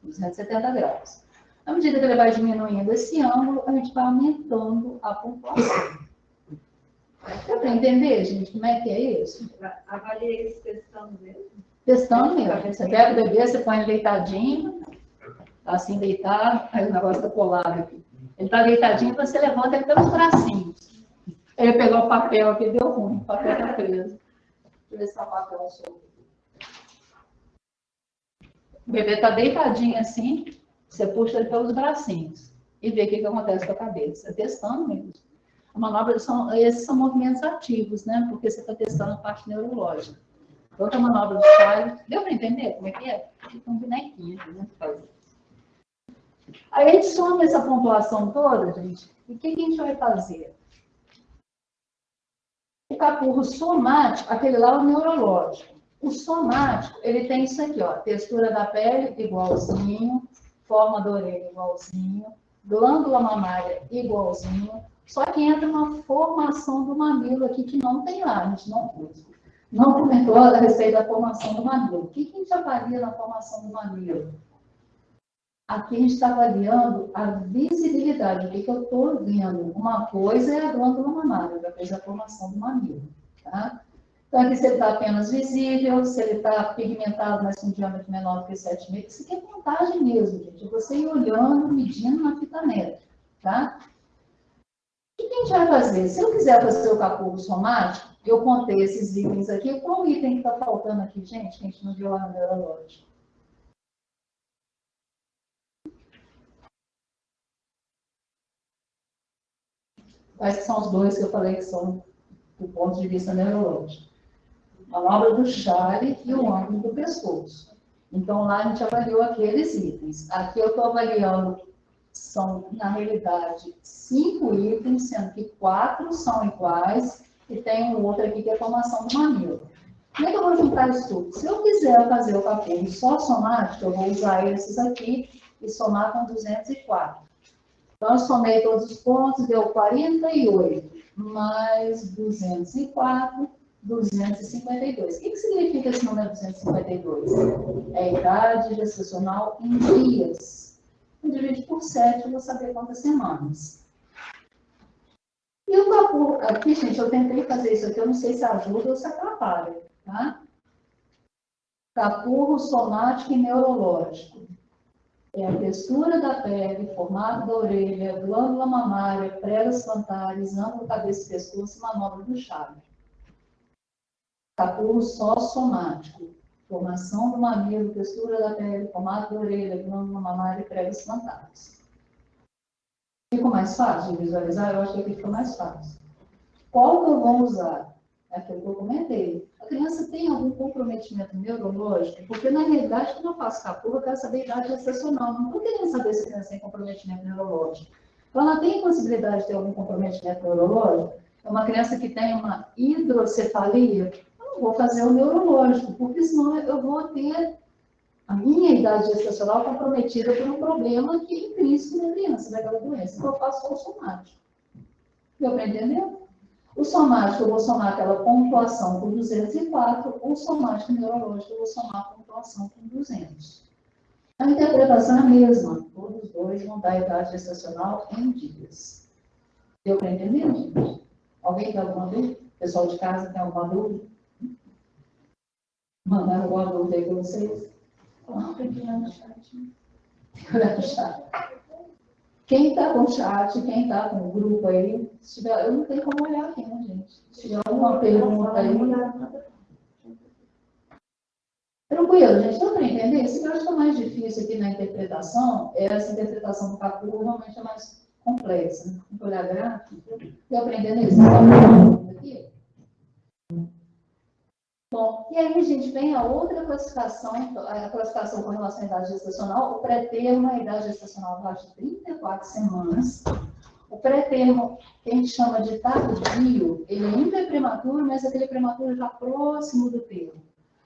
270 graus. À medida que ele vai diminuindo esse ângulo, a gente vai aumentando a pontuação. Dá para entender, gente, como é que é isso? Avaliei isso testando mesmo. Testando mesmo. Você pega o bebê, você põe ele deitadinho, tá assim deitado, aí o negócio está colado aqui. Ele está deitadinho, você levanta ele pelos bracinhos. Ele pegou o papel aqui, deu ruim, o papel está preso. Deixa eu ver se está o papel solto. O bebê está deitadinho assim, você puxa ele pelos bracinhos e vê o que acontece com a cabeça. Testando mesmo. A manobra, esses são movimentos ativos, né? Porque você está testando a parte neurológica. Outra manobra do chale. Deu para entender como é que é? Fica um bonequinho aqui, né? Aí a gente soma essa pontuação toda, gente. E o que a gente vai fazer? O capurro somático, aquele lá é o neurológico. O somático, ele tem isso aqui, ó. Textura da pele igualzinho, forma da orelha igualzinho, glândula mamária igualzinho, só que entra uma formação do mamilo aqui que não tem lá, a gente não comentou a respeito da formação do mamilo. O que a gente avalia na formação do mamilo? Aqui a gente está avaliando a visibilidade, o que eu estou vendo. Uma coisa é a glândula mamária, outra coisa é a formação do mamilo. Tá? Então, aqui se ele está apenas visível, se ele está pigmentado, mas com um diâmetro menor do que 7,5, isso aqui é contagem mesmo, gente. É você ir olhando, medindo na fita métrica, tá? O que a gente vai fazer? Se eu quiser fazer o capurro somático, eu contei esses itens aqui. Qual item que está faltando aqui, gente, que a gente não viu lá no neurológico? Quais são os dois que eu falei que são do ponto de vista neurológico? A manobra do chale e o ângulo do pescoço. Então, lá a gente avaliou aqueles itens. Aqui eu estou avaliando, são, na realidade, 5 itens, sendo que 4 são iguais, e tem um outro aqui que é a formação do mamilo. Como é que eu vou juntar isso tudo? Se eu quiser fazer o capurro só somático, eu vou usar esses aqui e somar com 204. Então, eu somei todos os pontos, deu 48, mais 204, 252. O que significa esse número 252? É a idade gestacional em dias. Eu divido por 7, eu vou saber quantas semanas. E o capurro, aqui, gente, eu tentei fazer isso aqui, eu não sei se ajuda ou se atrapalha, tá? Capurro somático e neurológico. É a textura da pele, formato da orelha, glândula mamária, pregas plantares, ângulo cabeça e pescoço e manobra do chave. Capurro só somático. Formação do mamilo, textura da pele, formato da orelha, glândula mamária e pregas plantares. Ficou mais fácil de visualizar? Eu acho que aqui fica mais fácil. Qual que eu vou usar? É aquilo que eu comentei. A criança tem algum comprometimento neurológico? Porque, na realidade, quando eu faço capurro, eu quero saber a idade gestacional. Não estou querendo saber se a criança tem comprometimento neurológico. Então, ela tem possibilidade de ter algum comprometimento neurológico? É uma criança que tem uma hidrocefalia? Eu não vou fazer o neurológico, porque senão eu vou ter a minha idade gestacional comprometida por um problema que é intrínseco na criança, daquela doença. Então, eu faço só o somático. Deu para entender? O somático, eu vou somar aquela pontuação com 204, o somático neurológico, eu vou somar a pontuação com 200. A interpretação é a mesma, todos os dois vão dar a idade gestacional em dias. Deu para entender, gente? Alguém tem alguma dúvida? Pessoal de casa tem alguma dúvida? Mandaram alguma dúvida aí para vocês? Tem que olhar no chat. Tem que olhar no chat. Quem está com o chat, quem está com o grupo aí, se tiver, eu não tenho como olhar aqui, né, gente? Se tiver alguma pergunta aí. Tranquilo, gente, dá para entender? Esse que eu acho que é mais difícil aqui na interpretação, essa interpretação do capítulo realmente é mais complexa. Né? Tem que olhar gráfico. Deu para entender isso? Aqui? Bom, e aí, gente, vem a outra classificação, a classificação com relação à idade gestacional. O pré-termo é a idade gestacional abaixo de 34 semanas. O pré-termo, que a gente chama de tardio, ele ainda é prematuro, mas aquele prematuro já próximo do termo.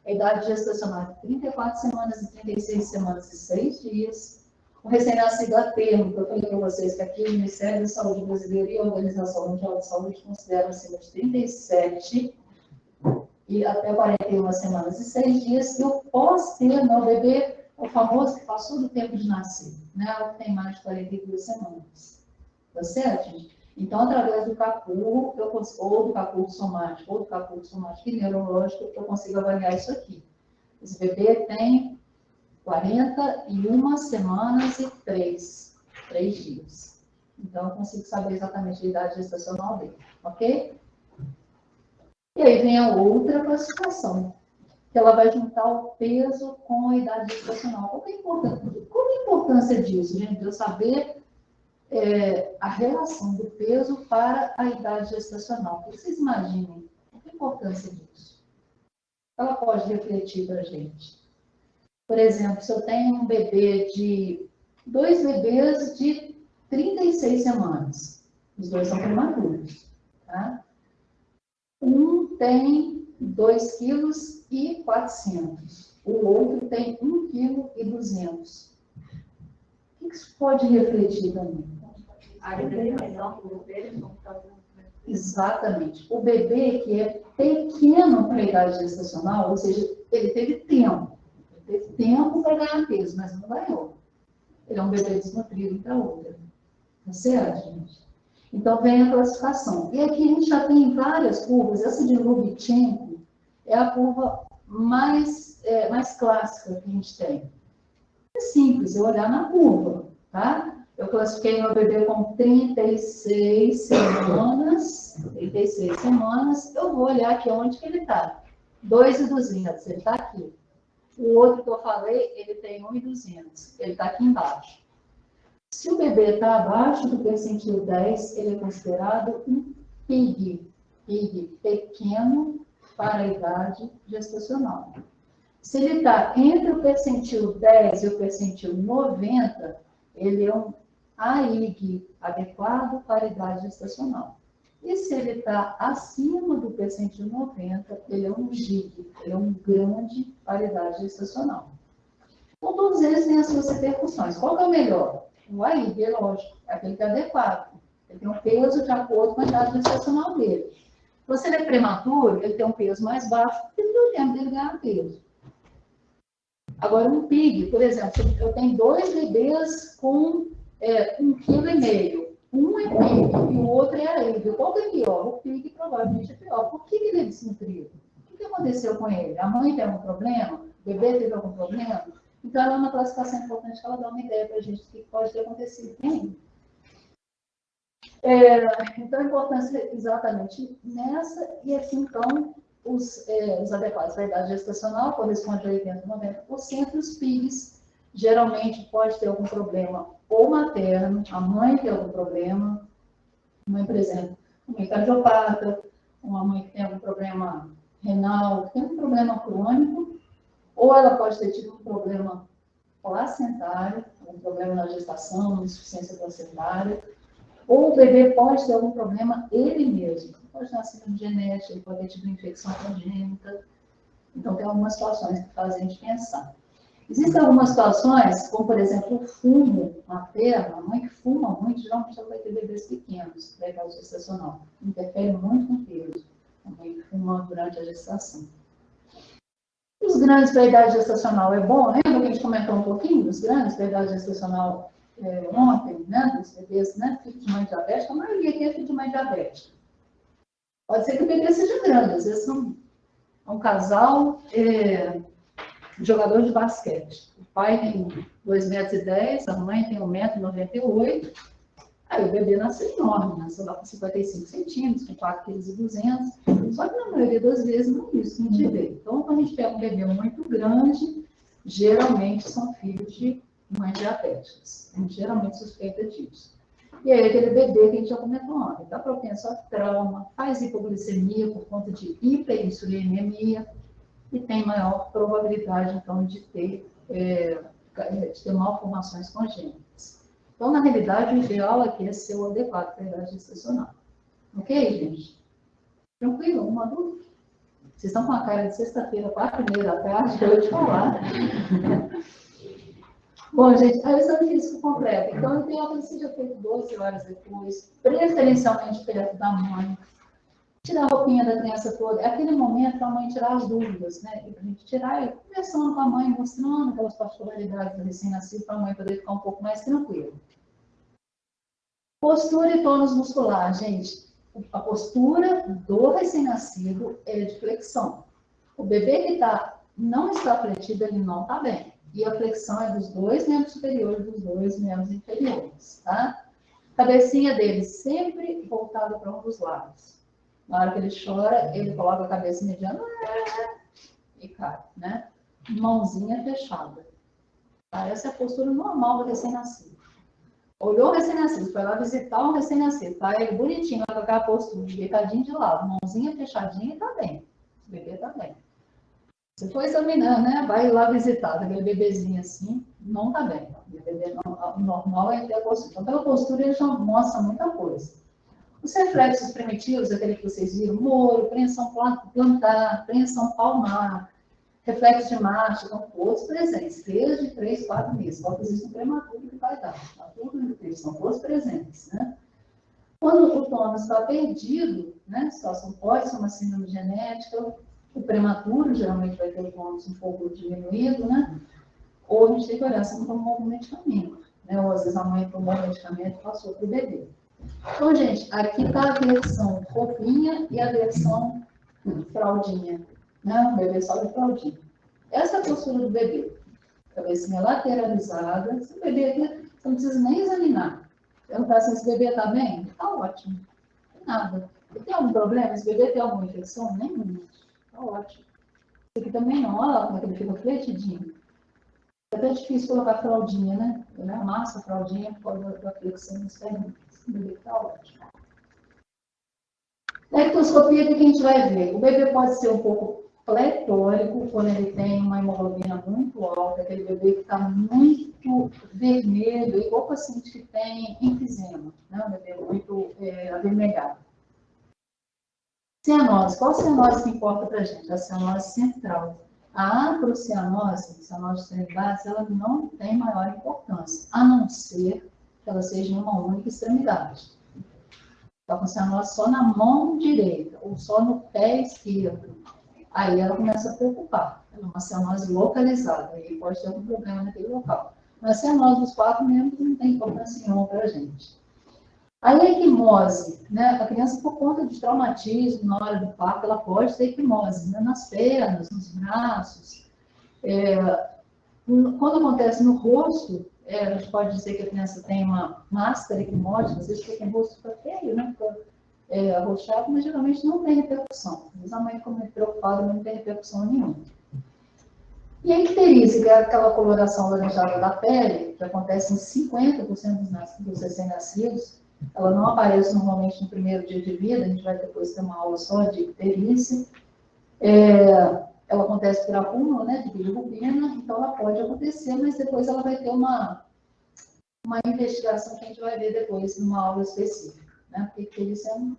A idade gestacional de 34 semanas e 36 semanas e 6 dias. O recém-nascido a termo, que eu falei para vocês que aqui o Ministério da Saúde Brasileiro e a Organização Mundial de Saúde consideram acima de 37 e até 41 semanas e 6 dias, e o pós-termo é o bebê, o famoso que passou do tempo de nascer, né? O que tem mais de 42 semanas. Tá certo, gente? Então, através do capurro, ou do capurro somático, ou do capurro somático e neurológico, eu consigo avaliar isso aqui. Esse bebê tem 41 semanas e 3 dias. Então, eu consigo saber exatamente a idade gestacional dele, ok? E aí vem a outra classificação, que ela vai juntar o peso com a idade gestacional. Qual é a importância disso, gente? De eu saber a relação do peso para a idade gestacional. O que vocês imaginem? Qual é a importância disso? Ela pode refletir para a gente. Por exemplo, se eu tenho dois bebês de 36 semanas, os dois são prematuros, tá? Um tem 2,4 kg, o outro tem 1,2 kg. O que isso pode refletir também? Exatamente. O bebê que é pequeno para a idade gestacional, ou seja, ele teve tempo para ganhar peso, mas não ganhou. Ele é um bebê desnutrido para outra. Tá certo, gente? Então, vem a classificação. E aqui a gente já tem várias curvas. Essa de Lubitschenko é a curva mais clássica que a gente tem. É simples, eu olhar na curva, tá? Eu classifiquei meu bebê com 36 semanas. 36 semanas. Eu vou olhar aqui onde que ele está. 2,200, ele está aqui. O outro que eu falei, ele tem 1,200. Ele está aqui embaixo. Se o bebê está abaixo do percentil 10, ele é considerado um PIG, pequeno para a idade gestacional. Se ele está entre o percentil 10 e o percentil 90, ele é um AIG, adequado para a idade gestacional. E se ele está acima do percentil 90, ele é um GIG, ele é um grande para a idade gestacional. Então, todos eles têm as suas repercussões. Qual que é o melhor? O AIB, é lógico, é aquele que é adequado. Ele tem um peso de acordo com a idade gestacional dele. Se ele é prematuro, ele tem um peso mais baixo, porque o tempo dele ganhar peso. Agora, um PIG, por exemplo, eu tenho 2 bebês com 1,5 kg. Um é PIG e o outro é AIB. Qual que é pior? O PIG provavelmente é pior. Por que ele é desnutrido? O que aconteceu com ele? A mãe teve algum problema? O bebê teve algum problema? Então, ela é uma classificação importante que ela dá uma ideia para a gente do que pode ter acontecido com ele. Então, a importância exatamente nessa, e aqui, então, os adequados para a idade gestacional correspondem a 80% a 90%, e os PIGs geralmente pode ter algum problema ou materno, a mãe tem algum problema, mãe, por exemplo, uma mãe cardiopata, uma mãe que tem algum problema renal, que tem um problema crônico, ou ela pode ter tido um problema placentário, um problema na gestação, uma insuficiência placentária, ou o bebê pode ter algum problema ele mesmo. Pode ter uma síndrome genética, ele pode ter tido infecção congênita. Então, tem algumas situações que fazem a gente pensar. Existem algumas situações, como, por exemplo, o fumo materno. A mãe que fuma muito, geralmente ela vai ter bebês pequenos, da idade gestacional. Interfere muito com o peso. A mãe que fuma durante a gestação. Os grandes para a idade gestacional é bom, lembra que a gente comentou um pouquinho dos grandes para a idade gestacional ontem, né, dos bebês, né, filho de mãe diabética, a maioria aqui é filho de mãe diabética. Pode ser que o bebê seja grande, às vezes um casal jogador de basquete. O pai tem 2,10 m, a mãe tem 1,98 m, aí o bebê nasceu enorme, nasceu lá com 55 centímetros, com 4,2 kg, só que na maioria das vezes não é isso que a gente vê. Então, quando a gente pega um bebê muito grande, geralmente são filhos de mães diabéticas. A gente geralmente suspeita disso. E aí, aquele bebê que a gente já comentou ontem, está propenso a trauma, faz hipoglicemia por conta de hiperinsulinemia e tem maior probabilidade, então, de ter malformações congênitas. Então, na realidade, o ideal aqui é ser o adequado para a idade gestacional. Ok, gente? Tranquilo? Uma dúvida? Vocês estão com a cara de sexta-feira, 4h30 da tarde, eu vou te falar. Bom, gente, a exame físico completo. Então, o ideal é que seja feito 12 horas depois, preferencialmente perto da mãe. Tirar a roupinha da criança toda. É aquele momento para a mãe tirar as dúvidas, né? E para a gente tirar, conversando com a mãe, mostrando aquelas particularidades do recém-nascido, para a mãe poder ficar um pouco mais tranquila. Postura e tônus muscular, gente. A postura do recém-nascido é de flexão. O bebê que não está fletido, ele não está bem. E a flexão é dos 2 membros superiores e dos 2 membros inferiores, tá? A cabecinha dele sempre voltada para um dos lados. Na hora que ele chora, ele coloca a cabeça mediana e cai, né? Mãozinha fechada. Tá? Essa é a postura normal do recém-nascido. Olhou o recém-nascido, foi lá visitar o recém-nascido, tá? Ele bonitinho, com aquela postura, deitadinho de lado, mãozinha fechadinha e tá bem. O bebê tá bem. Se for examinando, né? Vai lá visitar, aquele bebezinho assim, não tá bem. O bebê normal é ter a postura. Então, pela postura, ele já mostra muita coisa. Os reflexos primitivos, aquele que vocês viram, moro, preensão plantar, preensão palmar, reflexo de marcha, estão todos presentes, desde 3, 4 meses. Só que existe um prematuro que vai dar. Tá? Eles estão todos presentes, né? Quando o tônus está perdido, né? A situação pode ser uma síndrome genética, o prematuro geralmente vai ter o tônus um pouco diminuído, né? Ou a gente tem que olhar se não tomou algum medicamento, né? Ou às vezes a mãe tomou o medicamento e passou para o bebê. Então, gente, aqui está a versão roupinha e a versão fraldinha, né? O bebê só de fraldinha. Essa é a postura do bebê. Cabecinha lateralizada. Esse bebê aqui, você não precisa nem examinar. Perguntar assim, esse bebê está bem? Está ótimo. Não tem nada. Ele tem algum problema? Esse bebê tem alguma infecção? Nenhuma. Está ótimo. Esse aqui também não. Olha lá como é que ele fica fletidinho. É até difícil colocar fraldinha, né? Ele amassa a fraldinha por causa da flexão dos perninhos. O bebê está ótimo. Na ectoscopia, o que a gente vai ver? O bebê pode ser um pouco pletórico, quando ele tem uma hemoglobina muito alta, aquele bebê que está muito vermelho, igual o paciente que tem enfisema, né? Um bebê muito avermelhado. Cianose. Qual cianose que importa para a gente? A cianose central. A aprocianose, cianose de extremidades, ela não tem maior importância, a não ser ela seja em uma única extremidade. Então, com cianose só na mão direita ou só no pé esquerdo, aí ela começa a preocupar. Ela é uma cianose localizada, aí pode ter algum problema naquele local. Mas a cianose dos 4 membros não tem importância nenhuma para a gente. A equimose, né? A criança, por conta de traumatismo na hora do parto, ela pode ter equimose, né? Nas pernas, nos braços. Quando acontece no rosto, a gente pode dizer que a criança tem uma máscara equimótica, às vezes porque o rosto fica feio, né? Fica arroxado, mas geralmente não tem repercussão. Às vezes a mãe, como é preocupada, não tem repercussão nenhuma. E a icterícia, que é aquela coloração alaranjada da pele, que acontece em 50% dos recém-nascidos, ela não aparece normalmente no primeiro dia de vida, a gente vai depois ter uma aula só de icterícia. Ela acontece por acúmulo, né, de bilirrubina, então ela pode acontecer, mas depois ela vai ter uma investigação que a gente vai ver depois numa aula específica, né, porque isso é um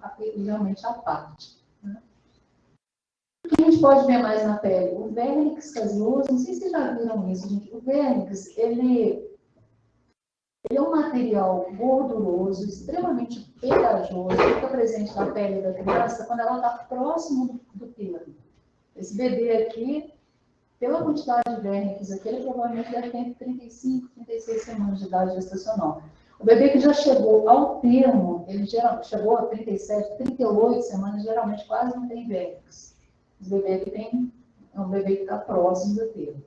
capítulo realmente à parte. Né. O que a gente pode ver mais na pele? O vernix caseoso, não sei se vocês já viram isso, gente. O vernix, ele é um material gorduroso, extremamente pegajoso, fica presente na pele da criança quando ela está próximo do termo. Esse bebê aqui, pela quantidade de vernix aqui, ele provavelmente deve ter entre 35 e 36 semanas de idade gestacional. O bebê que já chegou ao termo, ele chegou a 37, 38 semanas, geralmente quase não tem vernix. O bebê que tem é um bebê que está próximo do termo.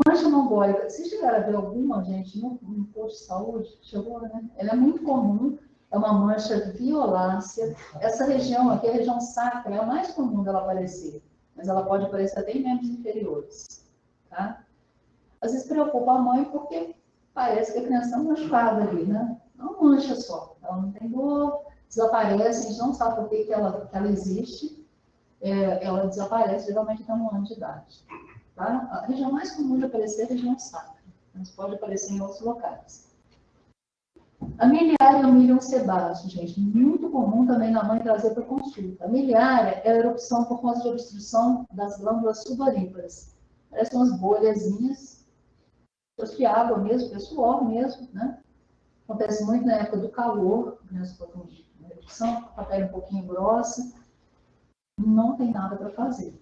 Mancha mongólica, se chegar a ver alguma, gente, no posto de saúde, chegou, né? Ela é muito comum, é uma mancha violácea. Essa região aqui, a região sacra, é a mais comum dela aparecer, mas ela pode aparecer até em membros inferiores, tá? Às vezes preocupa a mãe porque parece que a criança está machucada ali, né? Não mancha só, ela não tem dor, desaparece, a gente não sabe por que ela existe, ela desaparece geralmente até 1 ano de idade. Tá? A região mais comum de aparecer é a região sacra, mas pode aparecer em outros locais. A miliária é o milium sebáceo, gente, muito comum também na mãe trazer para consulta. A miliária é a erupção por conta de obstrução das glândulas sudoríparas. Parecem umas bolhazinhas, de água mesmo, que é suor mesmo, né? Acontece muito na época do calor, né? Uma erupção, a pele um pouquinho grossa, não tem nada para fazer.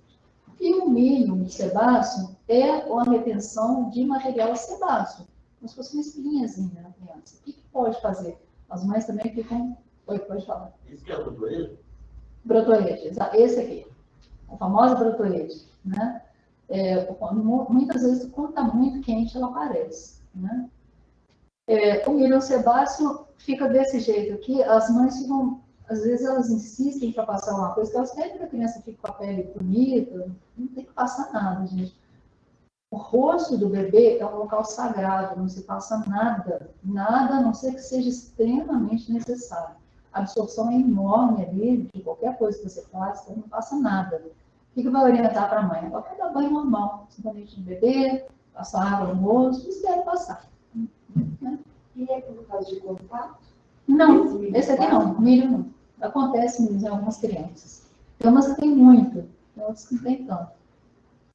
E o milium sebáceo é uma retenção de material sebáceo, como se fosse uma espinhazinha na criança. O que pode fazer? As mães também ficam... Oi, pode falar. Isso que é o brotoejo? Brotoejo, esse aqui, a famosa brotoejo, né? Muitas vezes, quando está muito quente, ela aparece, né? O milium sebáceo fica desse jeito aqui, as mães ficam... Às vezes elas insistem para passar uma coisa, que elas querem que a criança fique com a pele bonita, não tem que passar nada, gente. O rosto do bebê é um local sagrado, não se passa nada, a não ser que seja extremamente necessário. A absorção é enorme ali, de qualquer coisa que você faça, então não passa nada. O que vai orientar para a mãe? Ela vai dar banho normal, simplesmente no bebê, passar água no rosto, isso deve passar. E é por causa de contato? Não, esse aqui não, milho não. Acontece em algumas crianças. Tem umas que tem muito, tem outras que não tem tanto.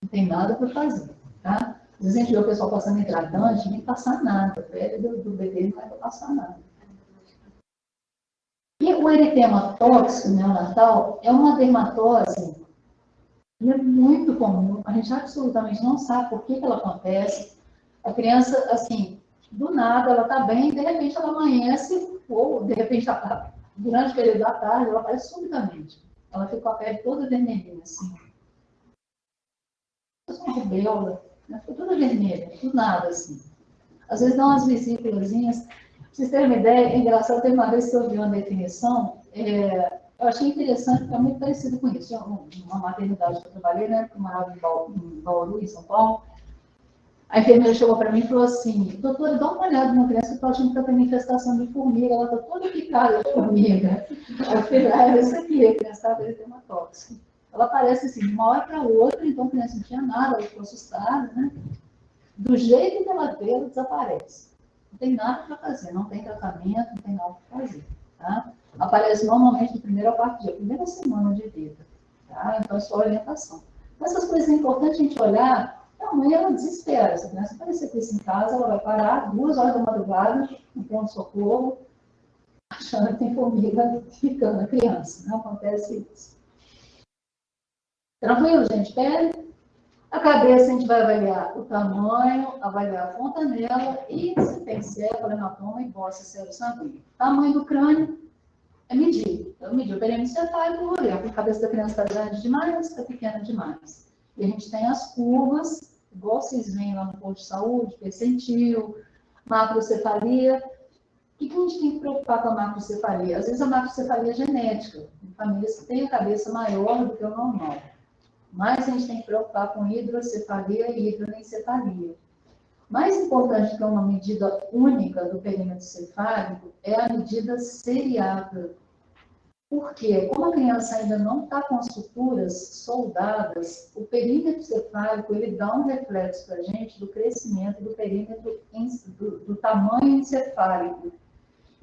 Não tem nada para fazer, tá? Às vezes a gente vê o pessoal passando hidratante, nem passar nada. A pele do bebê não é para passar nada. E o eritema tóxico neonatal é uma dermatose muito comum. A gente absolutamente não sabe por que ela acontece. A criança, assim, do nada, ela está bem, de repente ela amanhece, ou de repente, durante o período da tarde, ela aparece subitamente. Ela fica com a pele toda vermelhinha, assim. Uma rubéola, né? Fica toda vermelha, do nada, assim. Às vezes dá umas vesículazinhas. Pra vocês terem uma ideia, é engraçado, teve uma vez que eu vi uma definição, eu achei interessante, porque é muito parecido com isso. Uma maternidade que eu trabalhei, né, que eu morava em Bauru, em São Paulo. A enfermeira chegou para mim e falou assim: doutora, dá uma olhada numa criança que está achando que está tendo infestação de formiga, ela está toda picada de formiga. Eu falei, é isso aqui, a criança está com eritema tóxico. Ela aparece assim, de uma hora para outra, então a criança não tinha nada, ela ficou assustada, né? Do jeito que ela veio, ela desaparece. Não tem nada para fazer, não tem tratamento, não tem nada para fazer, tá? Aparece normalmente no primeiro ou quarto dia, primeira semana de vida, tá? Então é só orientação. Essas coisas é importante a gente olhar. É a mãe, ela desespera. Se a criança aparecer com isso em casa, ela vai parar 2 horas da madrugada, no pronto-socorro, achando que tem formiga ficando na criança. Não acontece isso. Tranquilo, gente? Pele. A cabeça a gente vai avaliar o tamanho, avaliar a fontanela e se tem céfalo, hematoma e bosta cérebro sanguíneo. Tamanho do crânio é medir. Então, medir o perímetro cefálico, vou olhar porque a cabeça da criança está grande demais, está pequena demais. E a gente tem as curvas, igual vocês veem lá no posto de saúde, percentil, macrocefalia. O que a gente tem que preocupar com a macrocefalia? Às vezes a macrocefalia é genética, em famílias que têm a cabeça maior do que o normal. Mas a gente tem que preocupar com hidrocefalia e hidroencefalia. Mais importante que uma medida única do perímetro cefálico é a medida seriada. Por quê? Como a criança ainda não está com as suturas soldadas, o perímetro cefálico ele dá um reflexo para a gente do crescimento do perímetro, do tamanho encefálico.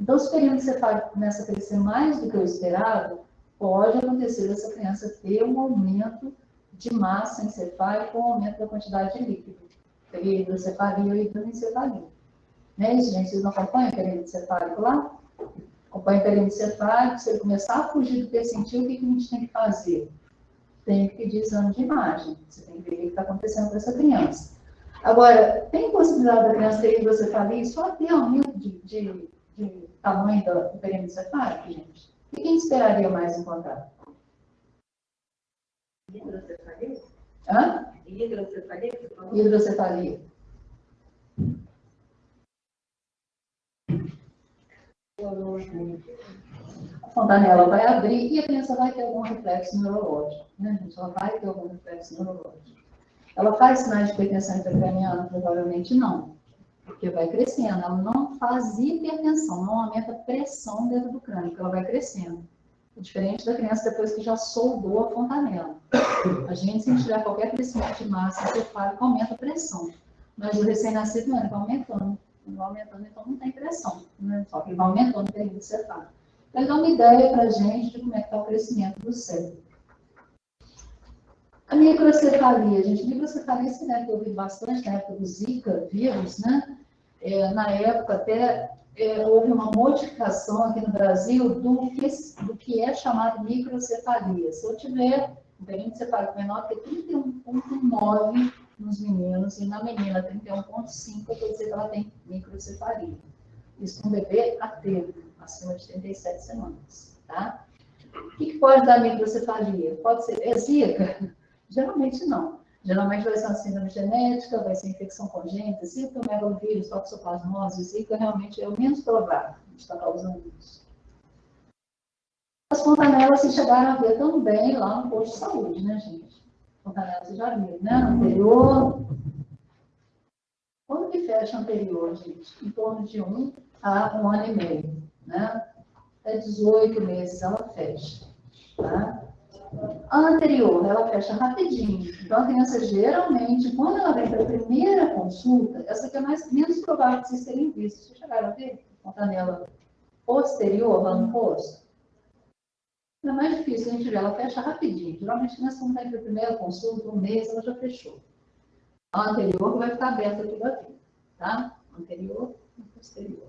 Então, se o perímetro cefálico começa a crescer mais do que o esperado, pode acontecer dessa criança ter um aumento de massa encefálica ou aumento da quantidade de líquido. Seria hidrocefalia ou hidroencefalia. Não é isso, gente? Vocês não acompanham o perímetro cefálico lá? Acompanha o perímetro cefálico, se ele começar a fugir do percentil, o que a gente tem que fazer? Tem que pedir exame de imagem. Você tem que ver o que está acontecendo com essa criança. Agora, tem possibilidade da criança ter hidrocefalia e só ter aumento de tamanho do perímetro cefálico, gente? O que a gente esperaria mais encontrar? Hidrocefalia? Hã? Hidrocefalia? Hidrocefalia. A fontanela vai abrir e a criança vai ter algum reflexo neurológico, né? A gente só vai ter algum reflexo neurológico. Ela faz sinais de hipertensão intracraniana? Provavelmente não, porque vai crescendo. Ela não faz hipertensão, não aumenta a pressão dentro do crânio, porque ela vai crescendo. É diferente da criança depois que já soldou a fontanela. A gente, se a gente tiver qualquer crescimento de massa encefálica, aumenta a pressão. Mas o recém-nascido não, ele vai aumentando. Ele vai aumentando, então não tem pressão. Né? Só que ele vai aumentando o período cefálico. Então, ele dá uma ideia para a gente de como é que está o crescimento do cérebro. A microcefalia, gente, microcefalia você deve ter ouvido bastante na época do Zika vírus, né? Na época até houve uma modificação aqui no Brasil do que é chamado microcefalia. Se eu tiver um perímetro cefálico menor que 31,9 nos meninos e na menina 31,5, eu vou dizer que ela tem microcefalia. Isso com bebê ativo, acima de 37 semanas, tá? O que pode dar microcefalia? Pode ser Zika? Geralmente não. Geralmente vai ser uma síndrome genética, vai ser infecção congênita, citomegalovírus, toxoplasmose, Zika realmente é o menos provável de estar causando isso. As fontanelas se chegaram a ver também lá no posto de saúde, né, gente? Fontanelas vocês já viram, né? No anterior. Quando que fecha o anterior, gente? Em torno de 1 a 1 ano e meio, né? Até 18 meses ela fecha, tá? A anterior, ela fecha rapidinho. Então, a criança, geralmente, quando ela vem para a primeira consulta, essa aqui é menos provável de vocês terem visto. Vocês chegaram a ver a fontanela posterior lá no posto? É mais difícil a gente ver, ela fecha rapidinho. Geralmente, quando ela vem para a primeira consulta, 1 mês, ela já fechou. A anterior vai ficar aberta tudo aqui, tá? Anterior e posterior.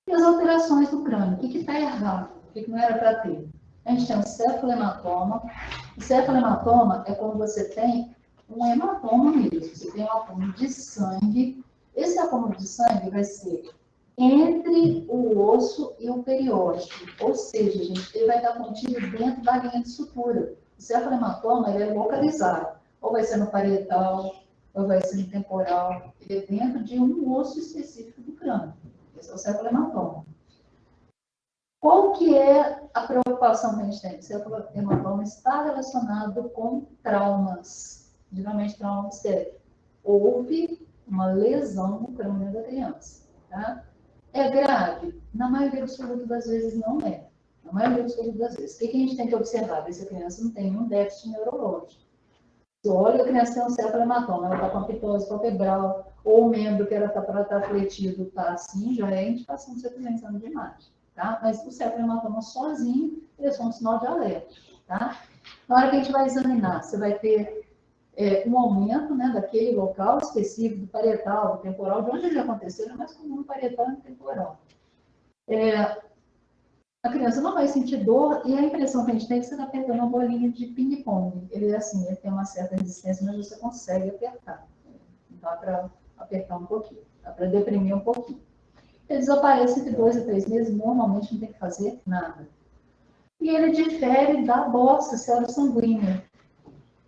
E as alterações do crânio? O que está errado? O que não era para ter? A gente tem um cefalematoma. O cefalematoma é quando você tem um hematoma mesmo. Você tem um acúmulo de sangue. Esse acúmulo de sangue vai ser entre o osso e o periósteo. Ou seja, gente, ele vai estar contido dentro da linha de sutura. O cefalematoma ele é localizado. Ou vai ser no parietal, ou vai ser no temporal. Ele é dentro de um osso específico do crânio. Esse é o cefalematoma. Qual que é a preocupação que a gente tem? O cefalematoma está relacionado com traumas, geralmente traumas sérios. Houve uma lesão no crânio da criança, tá? É grave? Na maioria absoluta das vezes não é. Na maioria absoluta das vezes. O que a gente tem que observar? Ver se a criança não tem um déficit neurológico. Se olha, a criança tem um cefalematoma, ela está com apitose palpebral, ou o membro que era para estar fletido está assim, já é indicação de você fazer exame de imagem. Tá? Mas o cefalematoma sozinho, ele é só um sinal de alerta. Tá? Na hora que a gente vai examinar, você vai ter um aumento, né, daquele local específico, do parietal, do temporal, de onde ele aconteceu, é mais comum no parietal e no temporal. A criança não vai sentir dor e a impressão que a gente tem é que você está apertando uma bolinha de ping-pong. Ele é assim, ele tem uma certa resistência, mas você consegue apertar. Dá para apertar um pouquinho, dá para deprimir um pouquinho. Ele desaparece entre 2 a 3 meses, normalmente não tem que fazer nada. E ele difere da bossa sanguínea.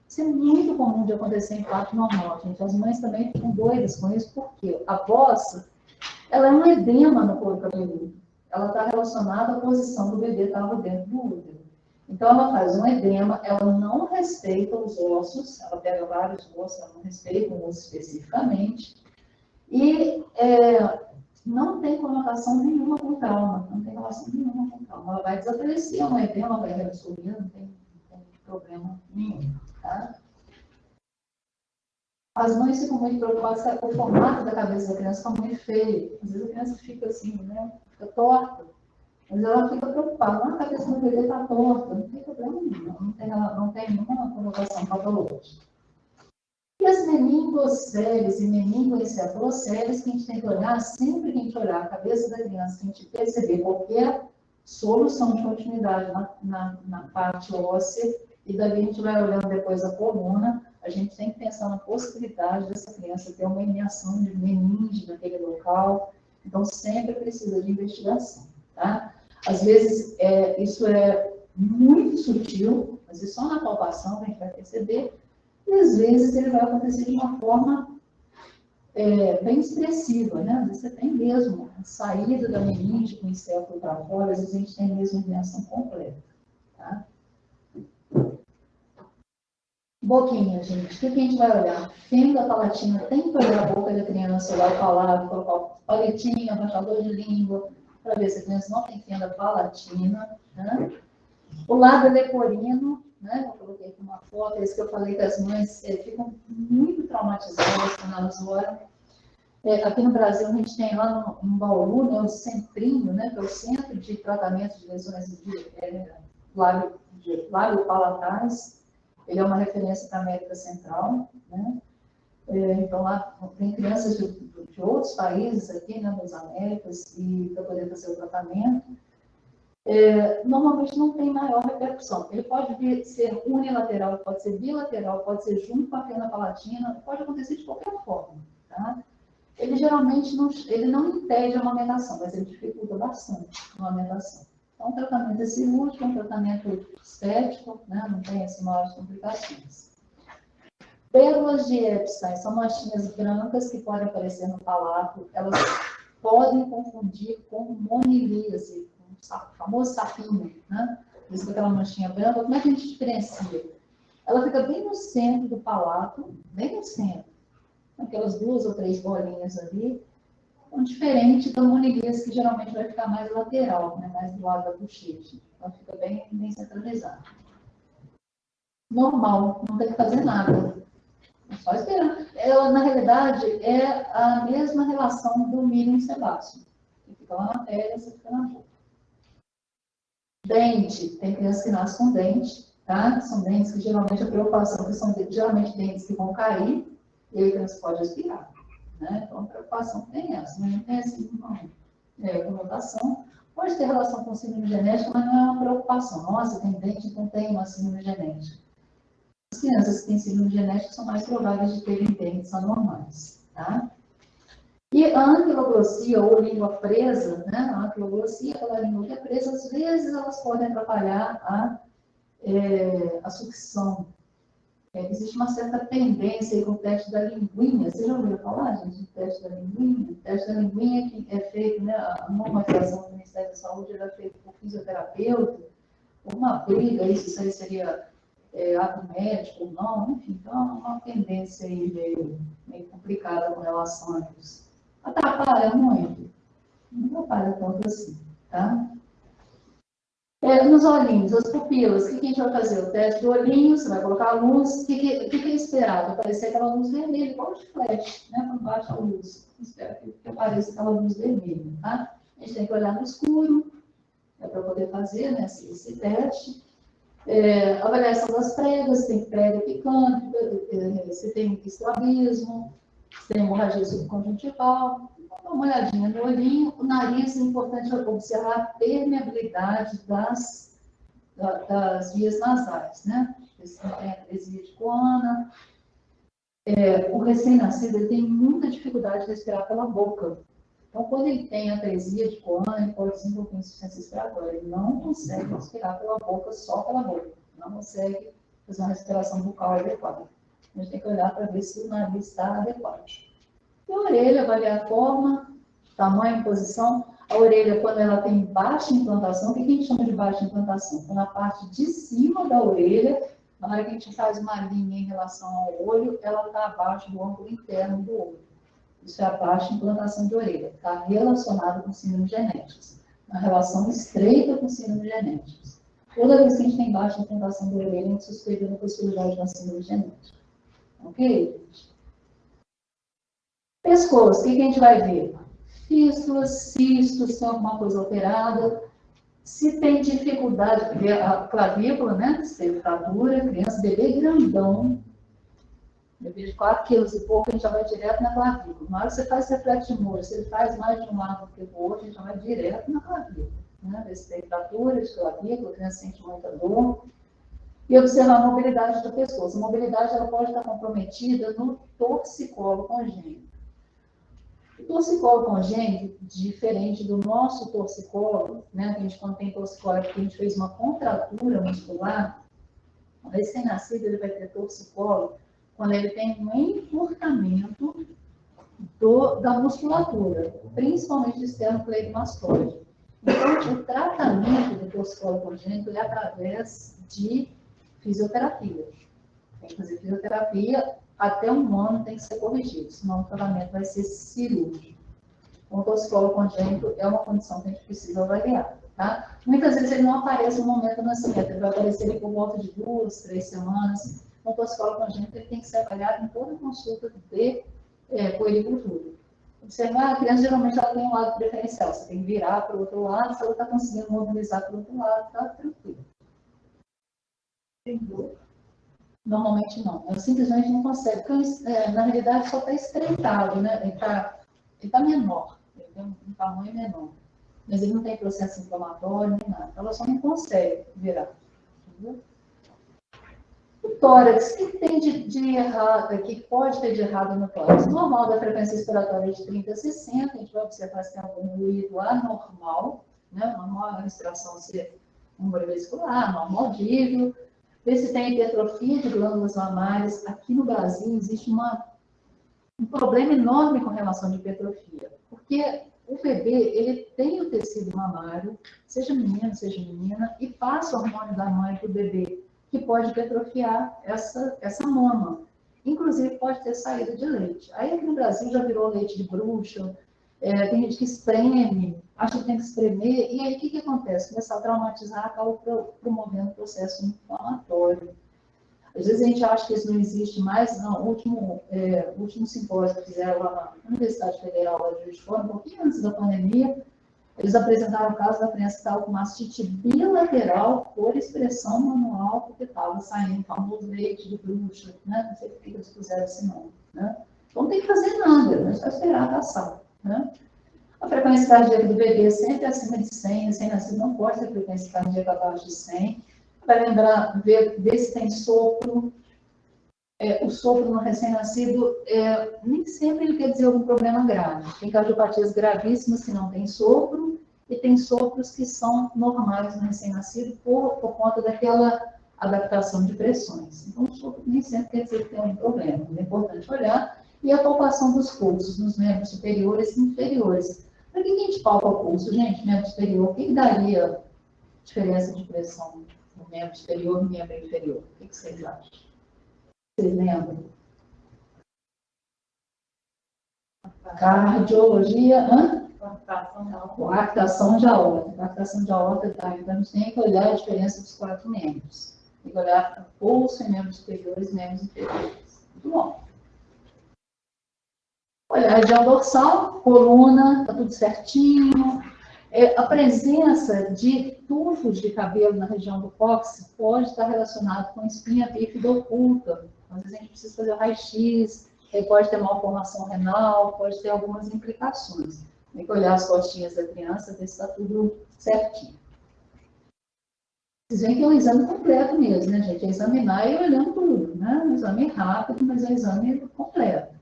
Isso é muito comum de acontecer em parto normal, gente. As mães também ficam doidas com isso, porque a bossa, ela é um edema no couro cabeludo. Ela está relacionada à posição do bebê estava dentro do útero. Então, ela faz um edema, ela não respeita os ossos, ela pega vários ossos, ela não respeita um osso especificamente, e não tem conotação nenhuma com trauma, não tem relação nenhuma com trauma. Ela vai desaparecer, um edema vai reabsorver, não tem problema nenhum, tá? As mães ficam muito preocupadas com o formato da cabeça da criança, está muito feio. Às vezes a criança fica assim, né? Fica torta. Mas ela fica preocupada. A cabeça do bebê está torta. Não tem problema nenhum. Não tem nenhuma conotação patológica. E as meningoceles e meningoencefaloceles que a gente tem que olhar, sempre que a gente olhar a cabeça da criança, que a gente perceber qualquer solução de continuidade na parte óssea, e daí a gente vai olhando depois a coluna, a gente tem que pensar na possibilidade dessa criança ter uma herniação de meninge naquele local. Então, sempre precisa de investigação, tá? Às vezes, isso é muito sutil, às vezes só na palpação que a gente vai perceber, e às vezes ele vai acontecer de uma forma bem expressiva, né? Às vezes você tem mesmo a saída da meninge com o encéfalo para fora, às vezes a gente tem mesmo herniação completa, tá? Boquinha, gente. O que a gente vai olhar? Fenda palatina, tem que olhar a boca da criança, olhar o palato, colocar o palitinho, abaixador de língua, para ver se a criança não tem fenda palatina, né? O lábio leporino, né? Eu coloquei aqui uma foto, é isso que eu falei que as mães ficam muito traumatizadas quando elas olham. Aqui no Brasil, a gente tem lá no Bauru, né, o Centrinho, né, que é o Centro de Tratamento de Lesões de lábio palatais. Ele é uma referência para a América Central, né? Então, lá tem crianças de outros países aqui, né, das Américas, e para poder fazer o tratamento. Normalmente não tem maior repercussão. Ele pode ser unilateral, pode ser bilateral, pode ser junto com a fenda palatina, pode acontecer de qualquer forma, tá? Ele geralmente não impede a amamentação, mas ele dificulta bastante a amamentação. Então, o tratamento é cirúrgico, é um tratamento estético, né? Não tem assim maiores complicações. Pérolas de Epstein são manchinhas brancas que podem aparecer no palato, elas podem confundir com monilíase, o famoso sapinho, né? Isso com aquela manchinha branca, como é que a gente diferencia? Ela fica bem no centro do palato, bem no centro, aquelas 2 ou 3 bolinhas ali, diferente da monilíase, que geralmente vai ficar mais lateral, né? Mais do lado da bochecha. Ela fica bem centralizada. Normal, não tem que fazer nada. É só esperar. Ela, na realidade, é a mesma relação do mínimo sebáceo. Você fica lá na pele, você fica na boca. Dente, tem crianças que nascem com dente, tá? São dentes que geralmente a preocupação, que são geralmente dentes que vão cair, e aí a criança pode aspirar. Né? Então, a preocupação tem essa, não tem assim, conotação. Pode ter relação com síndrome genética, mas não é uma preocupação. Nossa, tem dente, então tem uma síndrome genética. As crianças que têm síndrome genética são mais prováveis de terem dentes anormais. Tá? E a anquiloglossia ou língua presa, né? A anquiloglossia, aquela língua que é presa, às vezes elas podem atrapalhar a sucção. Existe uma certa tendência aí com o teste da linguinha. Vocês já ouviram falar, gente, do teste da linguinha? O teste da linguinha que é feito, né, a normalização do Ministério da Saúde era feita por fisioterapeuta, uma briga, isso aí seria ato médico ou não, enfim, então é uma tendência aí meio complicada com relação a isso. Atrapalha muito, não atrapalha tanto assim, tá? Nos olhinhos, as pupilas, o que a gente vai fazer? O teste do olhinho, você vai colocar a luz, o que é esperado? Aparecer aquela luz vermelha, igual de flash, né? Quando baixa a luz, espera que apareça aquela luz vermelha, tá? A gente tem que olhar no escuro, para poder fazer, né, esse teste. Avaliação das pregas, se tem prega picante, se tem estrabismo, se tem hemorragia subconjuntival. Dá uma olhadinha no olhinho. O nariz, é importante observar a permeabilidade das vias nasais, né? Se não tem atresia de coana. O recém-nascido ele tem muita dificuldade de respirar pela boca. Então, quando ele tem atresia de coana, ele pode desenvolver insuficiência respiratória. Ele não consegue respirar pela boca, só pela boca. Não consegue fazer uma respiração bucal adequada. A gente tem que olhar para ver se o nariz está adequado. E a orelha, avaliar a forma, tamanho, posição. A orelha, quando ela tem baixa implantação, o que a gente chama de baixa implantação? Quando a parte de cima da orelha, na hora que a gente faz uma linha em relação ao olho, ela está abaixo do ângulo interno do olho. Isso é a baixa implantação de orelha. Está relacionado com síndrome genéticos. Uma relação estreita com síndrome genéticos. Toda vez que a gente tem baixa implantação de orelha, a gente suspeita da possibilidade de uma síndrome genética. Ok? Pescoço, o que a gente vai ver? Fístulas, cistos, se tem alguma coisa alterada. Se tem dificuldade, ver a clavícula, né? Se está dura, criança, bebê grandão, bebê de 4 quilos e pouco, a gente já vai direto na clavícula. Na hora que você faz reflexo de molho, se ele faz mais de um lado do que do outro, a gente já vai direto na clavícula. Né? Ver se tem fratura de clavícula, a criança sente muita dor. E observar a mobilidade do pescoço. A mobilidade ela pode estar comprometida no torcicolo congênito. O torcicolo congênito, diferente do nosso torcicolo, né? A gente, quando tem torcicolo, é porque a gente fez uma contratura muscular. O recém-nascido ele vai ter torcicolo quando ele tem um encurtamento da musculatura, principalmente do esternocleidomastoide. Então, o tratamento do torcicolo congênito é através de fisioterapia. Tem que fazer fisioterapia, até 1 ano tem que ser corrigido, senão o tratamento vai ser cirúrgico. O torcicolo congênito é uma condição que a gente precisa avaliar. Tá? Muitas vezes ele não aparece no momento do nascimento, ele vai aparecer por volta de 2, 3 semanas. O torcicolo congênito ele tem que ser avaliado em toda consulta de puericultura. Observar, a criança geralmente ela tem um lado preferencial, você tem que virar para o outro lado, se ela está conseguindo mobilizar para o outro lado, está tranquilo. Tem dor? Normalmente não, ela simplesmente não consegue, porque na realidade só está estreitado, né? Ele está menor, ele tem um tamanho menor, mas ele não tem processo inflamatório nem nada, ela só não consegue virar. Entendeu? O tórax, o que tem de errado, que pode ter de errado no tórax? Normal da frequência respiratória de 30 a 60, a gente vai observar se tem algum ruído anormal, né? Normal a respiração ser umbrivesicular, normal audível. Ver se tem hipertrofia de glândulas mamárias. Aqui no Brasil existe um problema enorme com relação à hipertrofia, porque o bebê ele tem o tecido mamário, seja menino, seja menina, e passa o hormônio da mãe para o bebê, que pode hipertrofiar essa mama. Inclusive pode ter saída de leite. Aí aqui no Brasil já virou leite de bruxa, tem gente que espreme, acha que tem que espremer, e aí o que acontece? Começar a traumatizar, acaba promovendo o processo inflamatório. Às vezes a gente acha que isso não existe mais, não. O último simpósio que fizeram lá na Universidade Federal lá de Juiz de Fora, um pouquinho antes da pandemia, eles apresentaram o caso da criança que estava com mastite bilateral por expressão manual, porque estava saindo o famoso leite de bruxa, né? Não sei por que eles puseram esse nome, né? Então não tem que fazer nada, é só esperar passar, né? A frequência cardíaca do bebê é sempre acima de 100, recém-nascido não pode ter frequência cardíaca abaixo de 100. Vai lembrar, ver se tem sopro. O sopro no recém-nascido, nem sempre ele quer dizer algum problema grave. Tem cardiopatias gravíssimas que não tem sopro, e tem sopros que são normais no recém-nascido por conta daquela adaptação de pressões. Então, o sopro nem sempre quer dizer que tem um problema. É importante olhar. E a palpação dos pulsos nos membros superiores e inferiores. Para que a gente palpa o pulso, gente? Membro superior, o que daria diferença de pressão no membro superior e no membro inferior? O que vocês acham? Vocês lembram? Cardiologia, coarctação de aorta. Coarctação de aorta, tá? Então a gente tem que olhar a diferença dos 4 membros. Tem que olhar para o pulso em membros superiores e membros inferiores. Muito bom. Olhar região dorsal, coluna, tá tudo certinho. A presença de tufos de cabelo na região do cóccix pode estar relacionado com espinha bífida oculta. Às vezes a gente precisa fazer o raio-x, pode ter malformação renal, pode ter algumas implicações. Tem que olhar as costinhas da criança, ver se está tudo certinho. Vocês veem que é um exame completo mesmo, né, gente? É examinar e olhando tudo, né? Um exame rápido, mas é um exame completo.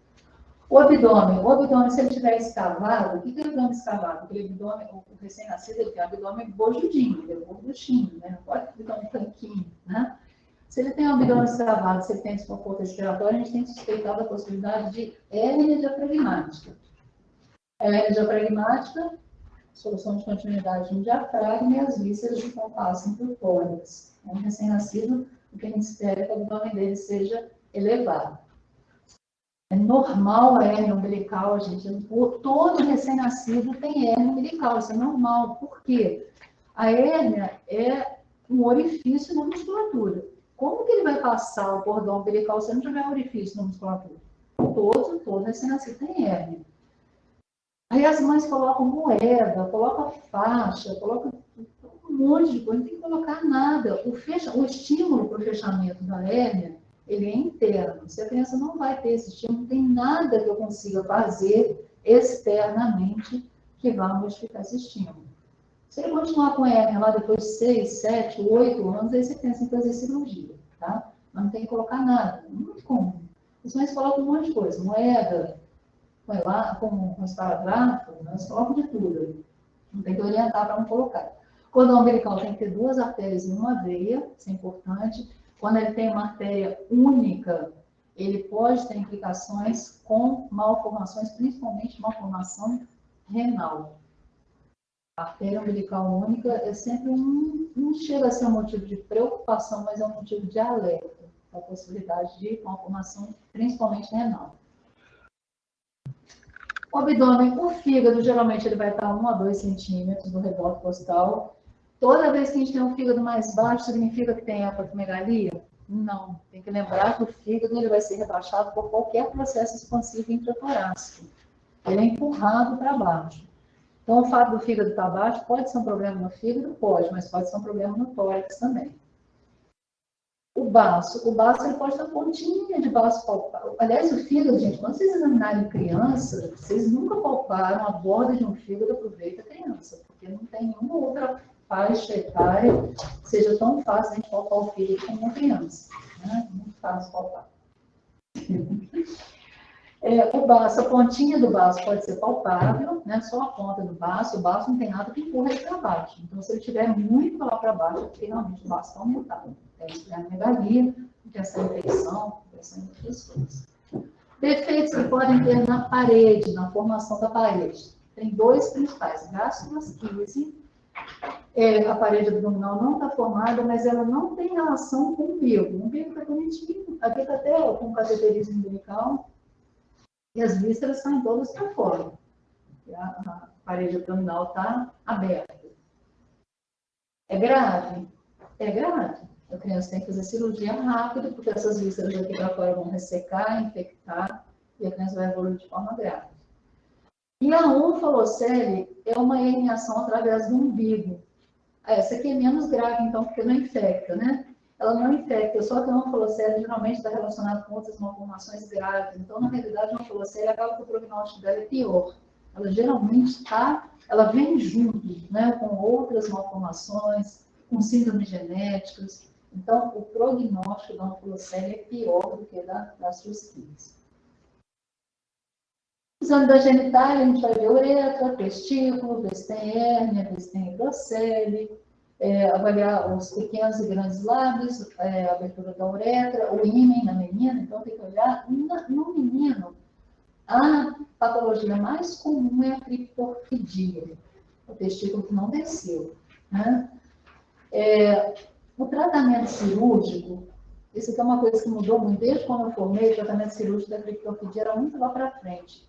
O abdômen, se ele tiver escavado, o que é o abdômen escavado? Aquele abdômen, o recém-nascido, ele tem um abdômen bojudinho, ele é gorduchinho, né? Não pode ficar um tanquinho, né? Se ele tem um abdômen escavado, se ele tem desconforto respiratório, a gente tem que suspeitar da possibilidade de hérnia diafragmática. A hérnia diafragmática, solução de continuidade no diafragma e as vísceras que passam por tórax. Um recém-nascido, o que a gente espera é que o abdômen dele seja elevado. É normal a hérnia umbilical, gente. Todo recém-nascido tem hérnia umbilical, isso é normal. Por quê? A hérnia é um orifício na musculatura. Como que ele vai passar o cordão umbilical se não tiver orifício na musculatura? Todo recém-nascido tem hérnia. Aí as mães colocam moeda, colocam faixa, colocam um monte de coisa, não tem que colocar nada. O estímulo para o fechamento da hérnia, ele é interno. Se a criança não vai ter esse estímulo, não tem nada que eu consiga fazer externamente que vá modificar esse estímulo. Se ele continuar com a hérnia lá depois de 6, 7, 8 anos, aí você pensa em fazer cirurgia, tá? Mas não tem que colocar nada, é muito comum. As mães colocam um monte de coisa, moeda, põe lá com um esparadrapo, nós colocamos de tudo. Não tem que orientar para não colocar. Cordão umbilical tem que ter 2 artérias e uma veia, isso é importante. Quando ele tem uma artéria única, ele pode ter implicações com malformações, principalmente malformação renal. A artéria umbilical única é sempre não chega a ser um motivo de preocupação, mas é um motivo de alerta, a possibilidade de malformação, principalmente renal. O abdômen, o fígado, geralmente ele vai estar 1 a 2 centímetros do revolto costal. Toda vez que a gente tem um fígado mais baixo, significa que tem hepatomegalia? Não. Tem que lembrar que o fígado ele vai ser rebaixado por qualquer processo expansivo intratorácico. Ele é empurrado para baixo. Então, o fato do fígado estar baixo pode ser um problema no fígado? Pode, mas pode ser um problema no tórax também. O baço ele pode ter pontinha de baço palpável. Aliás, o fígado, gente, quando vocês examinarem criança, vocês nunca palparam a borda de um fígado, aproveita a criança, porque não tem nenhuma outra faixa etária que seja tão fácil a gente palpar o fígado como uma criança. Né? Muito fácil palpar. O baço, a pontinha do baço pode ser palpável, né? Só a ponta do baço, o baço não tem nada que empurra ele para baixo. Então, se ele estiver muito lá para baixo, é porque realmente o baço está aumentado. Tem esplenomegalia, tem essa infecção, tem outras coisas. Defeitos que podem ter na parede, na formação da parede. Tem 2 principais, gastrosquise. A parede abdominal não está formada, mas ela não tem relação com o umbigo. O umbigo está bonitinho, aqui está até com cateterismo umbilical. E as vísceras saem todas para fora. A parede abdominal está aberta. É grave? É grave. A criança tem que fazer cirurgia rápida, porque essas vísceras daqui para fora vão ressecar, infectar, e a criança vai evoluir de forma grave. E a onfalocele é uma herniação através do umbigo. Essa aqui é menos grave, então, porque não infecta, né? Ela não infecta, só que a onfalocele geralmente está relacionada com outras malformações graves. Então, na realidade, a onfalocele acaba que o prognóstico dela é pior. Ela geralmente ela vem junto, né, com outras malformações, com síndromes genéticas. Então, o prognóstico da onfalocele é pior do que da gastrosquise. Exame da genitália, a gente vai ver uretra, testículo, ver se tem hérnia, ver se tem hidrocele, avaliar os pequenos e grandes lábios, a abertura da uretra, o ímen na menina, então tem que olhar. No menino, a patologia mais comum é a criptorquidia, o testículo que não desceu. Né? O tratamento cirúrgico, isso aqui é uma coisa que mudou muito, desde quando eu formei, o tratamento cirúrgico da criptorquidia era muito lá para frente.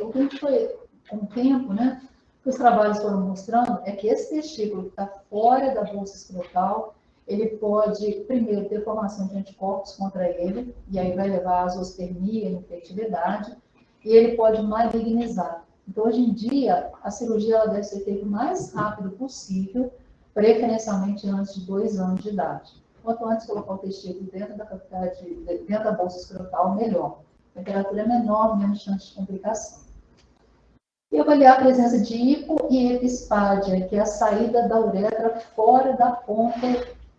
O que a gente foi, com o tempo, né, que os trabalhos foram mostrando, é que esse testículo que está fora da bolsa escrotal, ele pode, primeiro, ter formação de anticorpos contra ele, e aí vai levar à zoospermia, infertilidade, e ele pode malignizar. Então, hoje em dia, a cirurgia ela deve ser feita o mais rápido possível, preferencialmente antes de 2 anos de idade. Quanto antes colocar o testículo dentro da cavidade, dentro da bolsa escrotal, melhor. A temperatura é menor, menos chance de complicação. E avaliar a presença de hipo e epispádia, que é a saída da uretra fora da ponta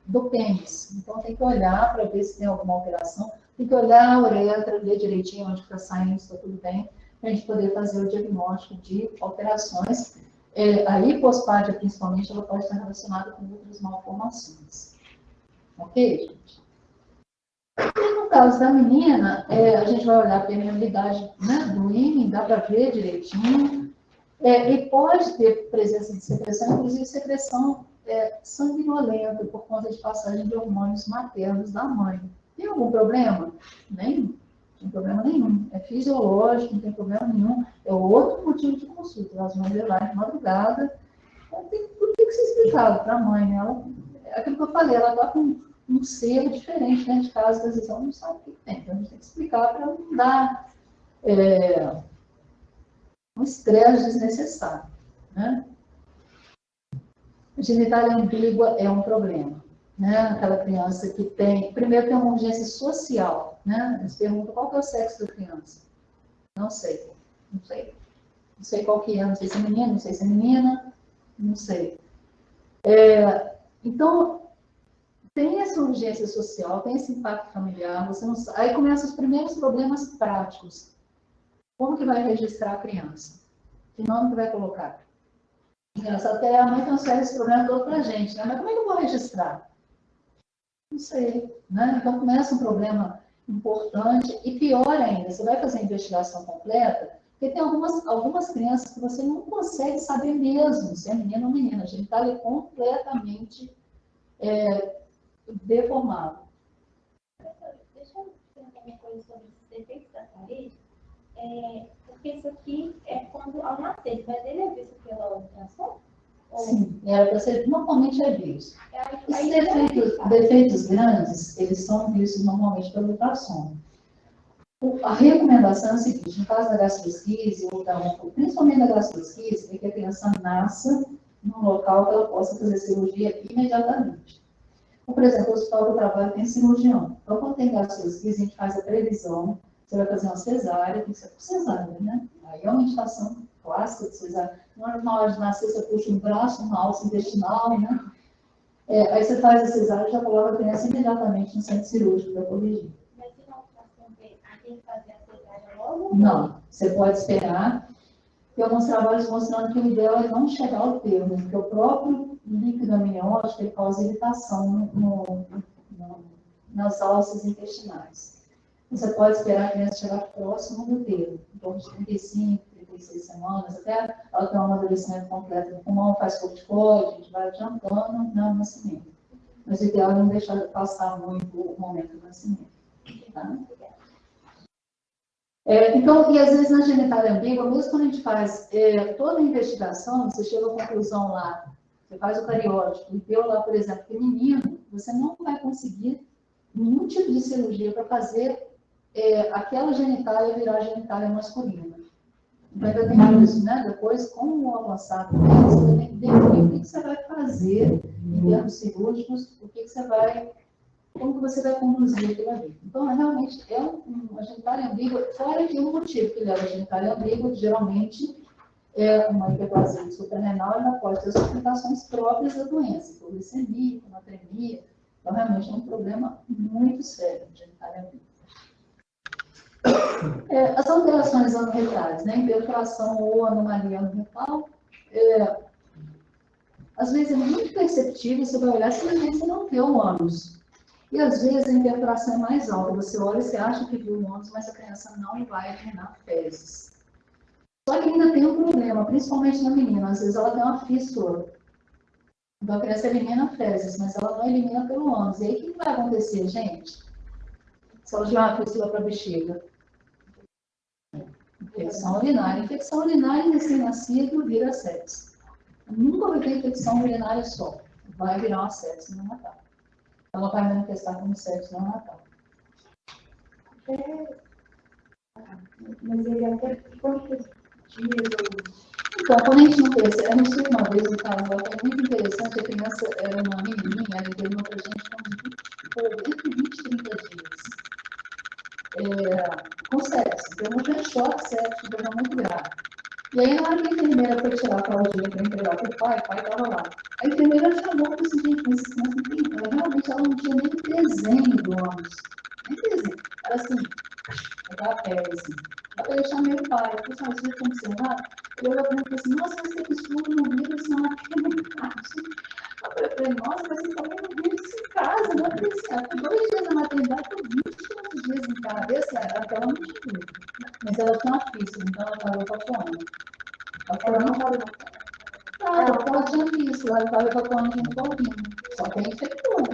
do pênis. Então, tem que olhar para ver se tem alguma alteração. Tem que olhar a uretra, ver direitinho onde está saindo, se está tudo bem, para a gente poder fazer o diagnóstico de alterações. A hipospádia, principalmente, ela pode estar relacionada com outras malformações. Ok, gente? E no caso da menina, a gente vai olhar a permeabilidade, né, do ímã, dá para ver direitinho. E pode ter presença de secreção, inclusive secreção sanguinolenta, por conta de passagem de hormônios maternos da mãe. Tem algum problema? Nenhum. Não tem problema nenhum. É fisiológico, não tem problema nenhum. É outro motivo de consulta. As mães vão lá de madrugada. Tem tudo que ser explicado para a mãe, né? Aquilo que eu falei, ela está com um selo diferente dentro de casa, às vezes ela não sabe o que tem. Então a gente tem que explicar para não dar um estresse desnecessário, né? A genitália ambígua é um problema, né? Aquela criança que tem, primeiro tem uma urgência social, né? Eles perguntam qual que é o sexo da criança. Não sei, não sei. Não sei qual que é, não sei se é menino, não sei se é menina, não sei. Então, tem essa urgência social, tem esse impacto familiar, você não sabe. Aí começam os primeiros problemas práticos. Como que vai registrar a criança? Que nome que vai colocar? Até a mãe transfere esse problema todo para a gente, né? Mas como é que eu vou registrar? Não sei, né? Então começa um problema importante e pior ainda, você vai fazer a investigação completa, porque tem algumas crianças que você não consegue saber mesmo se é menino ou menina, a genitália é completamente deformado. Deixa eu perguntar uma coisa sobre os defeitos da parede. Porque isso aqui é quando ao nascer, mas ele é visto pela ultrassom? Sim, era para ser, normalmente é visto. Os Aí defeitos grandes, eles são vistos normalmente pelo ultrassom. A recomendação é a seguinte, no caso da gastrosquise, ou principalmente da gastrosquise, é que a criança nasça num local que ela possa fazer cirurgia imediatamente. Então, por exemplo, o hospital do trabalho tem cirurgião. Então, quando tem gastrosquise, a gente faz a previsão, você vai fazer uma cesárea, tem que ser por cesárea, né? Aí é uma indicação clássica de cesárea. Na hora de nascer, você puxa um braço, uma alça intestinal, né? Aí você faz a cesárea e já coloca a criança imediatamente no centro cirúrgico para corrigir. Mas se não ultrassom tem que fazer a cesárea logo? Não, você pode esperar. Tem alguns trabalhos mostrando que o ideal é não chegar ao termo, porque o próprio líquido amniótico ele causa irritação nas alças intestinais. Você pode esperar a criança chegar próximo do termo, em torno de 35, 36 semanas, até ela ter um amadurecimento completo do pulmão, faz corticoide, a gente vai adiantando no nascimento. Mas o ideal é não deixar passar muito o momento do nascimento. Tá? Então, e às vezes na genitália ambígua, mesmo quando a gente faz toda a investigação, você chega à conclusão lá, você faz o cariótipo, e deu lá, por exemplo, que menino, você não vai conseguir nenhum tipo de cirurgia para fazer aquela genitália virar genitália masculina. Então, ainda tem isso, né? Depois, com o avançar do tempo, você tem que definir o que você vai fazer em termos cirúrgicos, como que você vai conduzir aquilo ali. Então, realmente, uma genitália ambígua, fora que o motivo que leva a genitália ambígua, geralmente, é uma hiperplasia suprarrenal, ela pode ter as complicações próprias da doença, hipoglicemia, hematremia. Então, realmente, é um problema muito sério, a genitália ambígua. As alterações anorretais, né? Imperfuração ou anomalia anorretal, às vezes é muito perceptível, você vai olhar, simplesmente você não vê o ânus. E às vezes a imperfuração é mais alta. Você olha e você acha que viu o ânus, mas a criança não vai drenar fezes. Só que ainda tem um problema, principalmente na menina. Às vezes ela tem uma fístula. Então a criança elimina fezes, mas ela não elimina pelo ânus. E aí o que vai acontecer, gente? Se ela tiver uma fístula para a bexiga? Infecção urinária. Infecção urinária em recém-nascido vira sepse. Nunca vai ter infecção urinária só. Vai virar uma sepse neonatal. Ela vai manifestar como sepse neonatal. Mas ele até quanto Então, quando a gente não percebe, a gente teve uma vez um casal que é muito interessante, a criança era uma menininha, ela terminou pra gente entre 20 e 30 dias. Com sexo, então não tinha choque sexo, então muito grave. E aí, na hora que a enfermeira foi tirar a fraldinha para entregar para o pai estava lá. A enfermeira chamou para o seguinte, mas esse criança não tem, realmente ela não tinha nem desenho do ânus. Nem desenho. Era assim, aquela pele assim. Aí eu chamei o pai, eu falei, você tem que observar? Ele olhou para mim e falou assim, nossa, mas tem estudo no livro, isso não é muito fácil. Eu falei, nossa, mas você também não viu isso em casa, não é assim, por 2 dias na maternidade, por 20 dias em casa, essa era aquela não tinha dúvida. Mas ela tinha uma fístula, então ela estava evacuando. Ela não estava. Ela tinha fístula, ela estava evacuando um pouquinho. Só que aí infectou, né?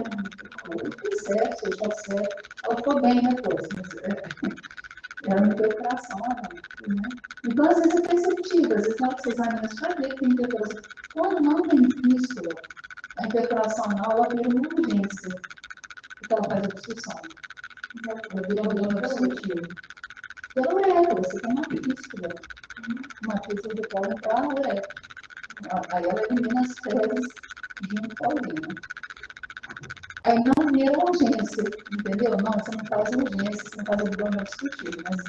Fez certo, fechou certo. Ela ficou bem depois, mas era uma infiltração, né? Então, às vezes é perceptível, às vezes na hora que você examina, você vai ver que tem infiltração. Quando não tem fístula, a infiltração anal, ela vira uma urgência, porque ela faz obstrução. Ela vira um problema obstrutivo. Pelo uretra, você tem uma fístula de pólen para a uretra. Aí ela elimina as fezes junto com a urina. Aí não vira urgência, entendeu? Não, você não faz urgência, você não faz abdômen obstrutivo, mas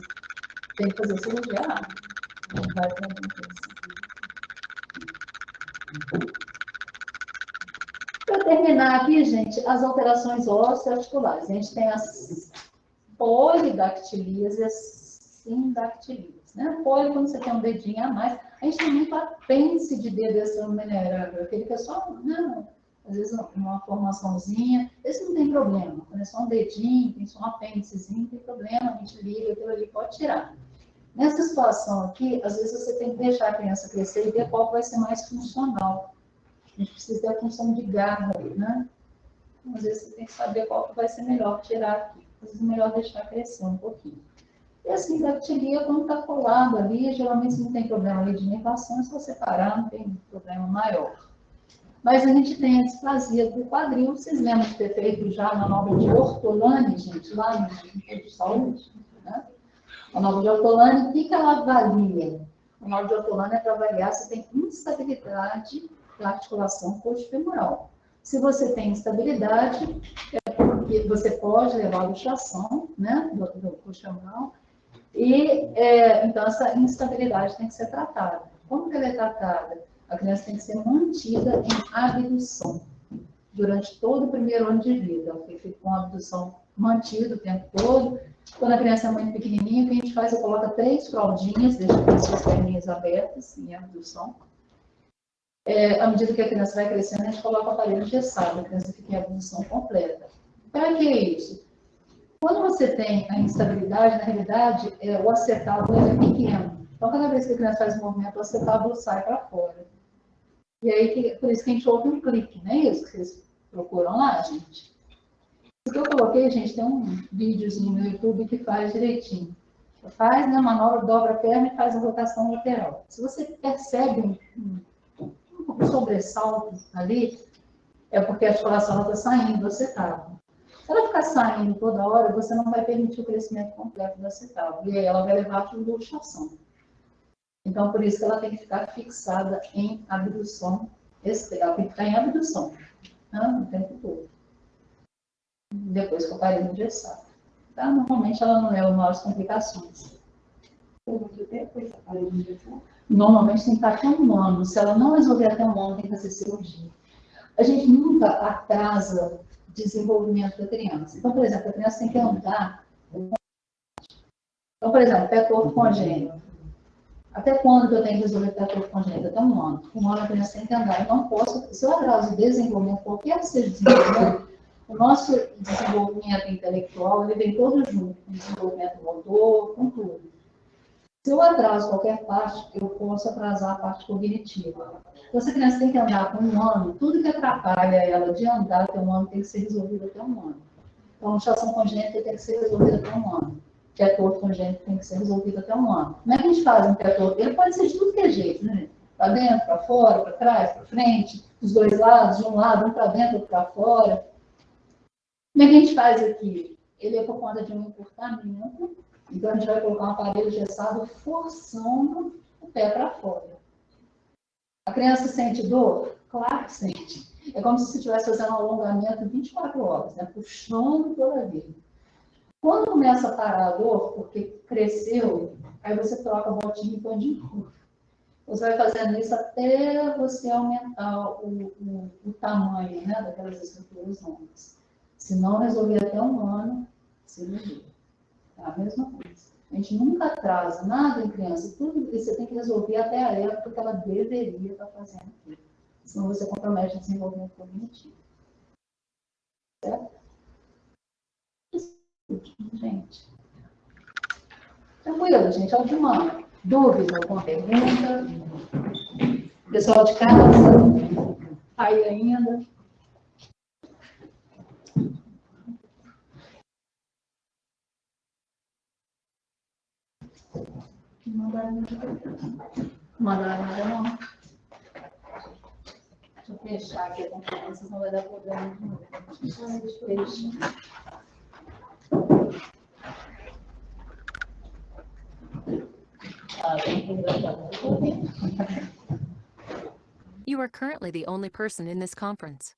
tem que fazer cirurgia. Não vai ter urgência. Para terminar aqui, gente, as alterações osteoarticulares. A gente tem as polidactilias e as sindactilias. Né? Poli, quando você tem um dedinho a mais, a gente tem muito apêndice de dedo extranumerável, aquele que é só, né, às vezes uma formaçãozinha, esse não tem problema, quando é só um dedinho, tem só um apêndicezinho, não tem problema, a gente liga, aquilo ali pode tirar. Nessa situação aqui, às vezes você tem que deixar a criança crescer e ver qual vai ser mais funcional. A gente precisa ter a função de garra, né? Às vezes você tem que saber qual que vai ser melhor tirar aqui. Às vezes é melhor deixar crescer um pouquinho. E assim, dactilia, quando está colado ali, geralmente não tem problema ali de inervação, é só separar, não tem problema maior. Mas a gente tem a displasia do quadril, vocês lembram de ter feito já na nova de Ortolani, gente, lá no Instituto de Saúde, né? A nova de Ortolani, o que ela avalia? A nova de Ortolani é para avaliar se tem instabilidade da articulação coxofemoral. Se você tem instabilidade, é porque você pode levar a luxação, né, do coxofemoral, e então essa instabilidade tem que ser tratada. Como que ela é tratada? A criança tem que ser mantida em abdução durante todo o primeiro ano de vida. Ela fica com a abdução mantida o tempo todo. Quando a criança é muito pequenininha, o que a gente faz é coloca 3 fraldinhas, deixa as suas perninhas abertas em abdução. À medida que a criança vai crescendo, a gente coloca o aparelho engessado, a criança fica em abdução completa. Para que isso? Quando você tem a instabilidade, na realidade, o acetábulo é pequeno. Então, cada vez que a criança faz um movimento, o acetábulo sai para fora. E aí, por isso que a gente ouve um clique, não é isso que vocês procuram lá, gente? O que eu coloquei, gente, tem um videozinho no YouTube que faz direitinho. Faz, né, manobra, dobra a perna e faz a rotação lateral. Se você percebe um sobressalto ali, é porque a articulação está saindo do acetábulo. Se ela ficar saindo toda hora, você não vai permitir o crescimento completo do acetábulo. E aí ela vai levar para a luxação. Então, por isso que ela tem que ficar fixada em abdução. Ela tem que ficar em abdução, né, o tempo todo. Depois que o aparelho engessado. Tá? Normalmente ela não leva maiores complicações. Muito tempo esse aparelho engessado? Normalmente tem que estar até 1 ano. Se ela não resolver até 1 ano, tem que fazer cirurgia. A gente nunca atrasa o desenvolvimento da criança. Então, por exemplo, a criança tem que andar. Então, por exemplo, pé torto congênito. Até quando eu tenho que resolver pé torto congênito? Até 1 ano. 1 ano a criança tem que andar. Eu não posso, se eu atraso o desenvolvimento, qualquer que seja o desenvolvimento, o nosso desenvolvimento intelectual, ele vem todo junto, com o desenvolvimento motor, com tudo. Se eu atraso qualquer parte, eu posso atrasar a parte cognitiva. Então, se a criança tem que andar com 1 ano, tudo que atrapalha ela de andar até 1 ano tem que ser resolvido até 1 ano. Então, a luxação congênita tem que ser resolvida até 1 ano. Pé torto congênito tem que ser resolvido até 1 ano. Como é que a gente faz um pé torto? Ele pode ser de tudo que é jeito, né? Para dentro, para fora, para trás, para frente, dos 2 lados, de um lado, um para dentro, outro para fora. Como é que a gente faz aqui? Ele é por conta de um encurtamento. Então, a gente vai colocar um aparelho engessado forçando o pé para fora. A criança sente dor? Claro que sente. É como se você estivesse fazendo um alongamento 24 horas, né? Puxando toda a vida. Quando começa a parar a dor, porque cresceu, aí você troca a botinha e põe de novo. Você vai fazendo isso até você aumentar o tamanho, né, daquelas estruturas longas. Se não resolver até 1 ano, cirurgia. É a mesma coisa. A gente nunca atrasa nada em criança. Tudo isso você tem que resolver até a época que ela deveria estar fazendo aquilo. Senão você compromete o desenvolvimento cognitivo. Certo? Gente. Tranquilo, gente. Alguma dúvida, alguma pergunta? Pessoal de casa? Aí ainda? Mandaram nada não. Deixa eu fechar aqui a conferência, senão vai dar problema de novo. Deixa eu fechar. You are currently the only person in this conference.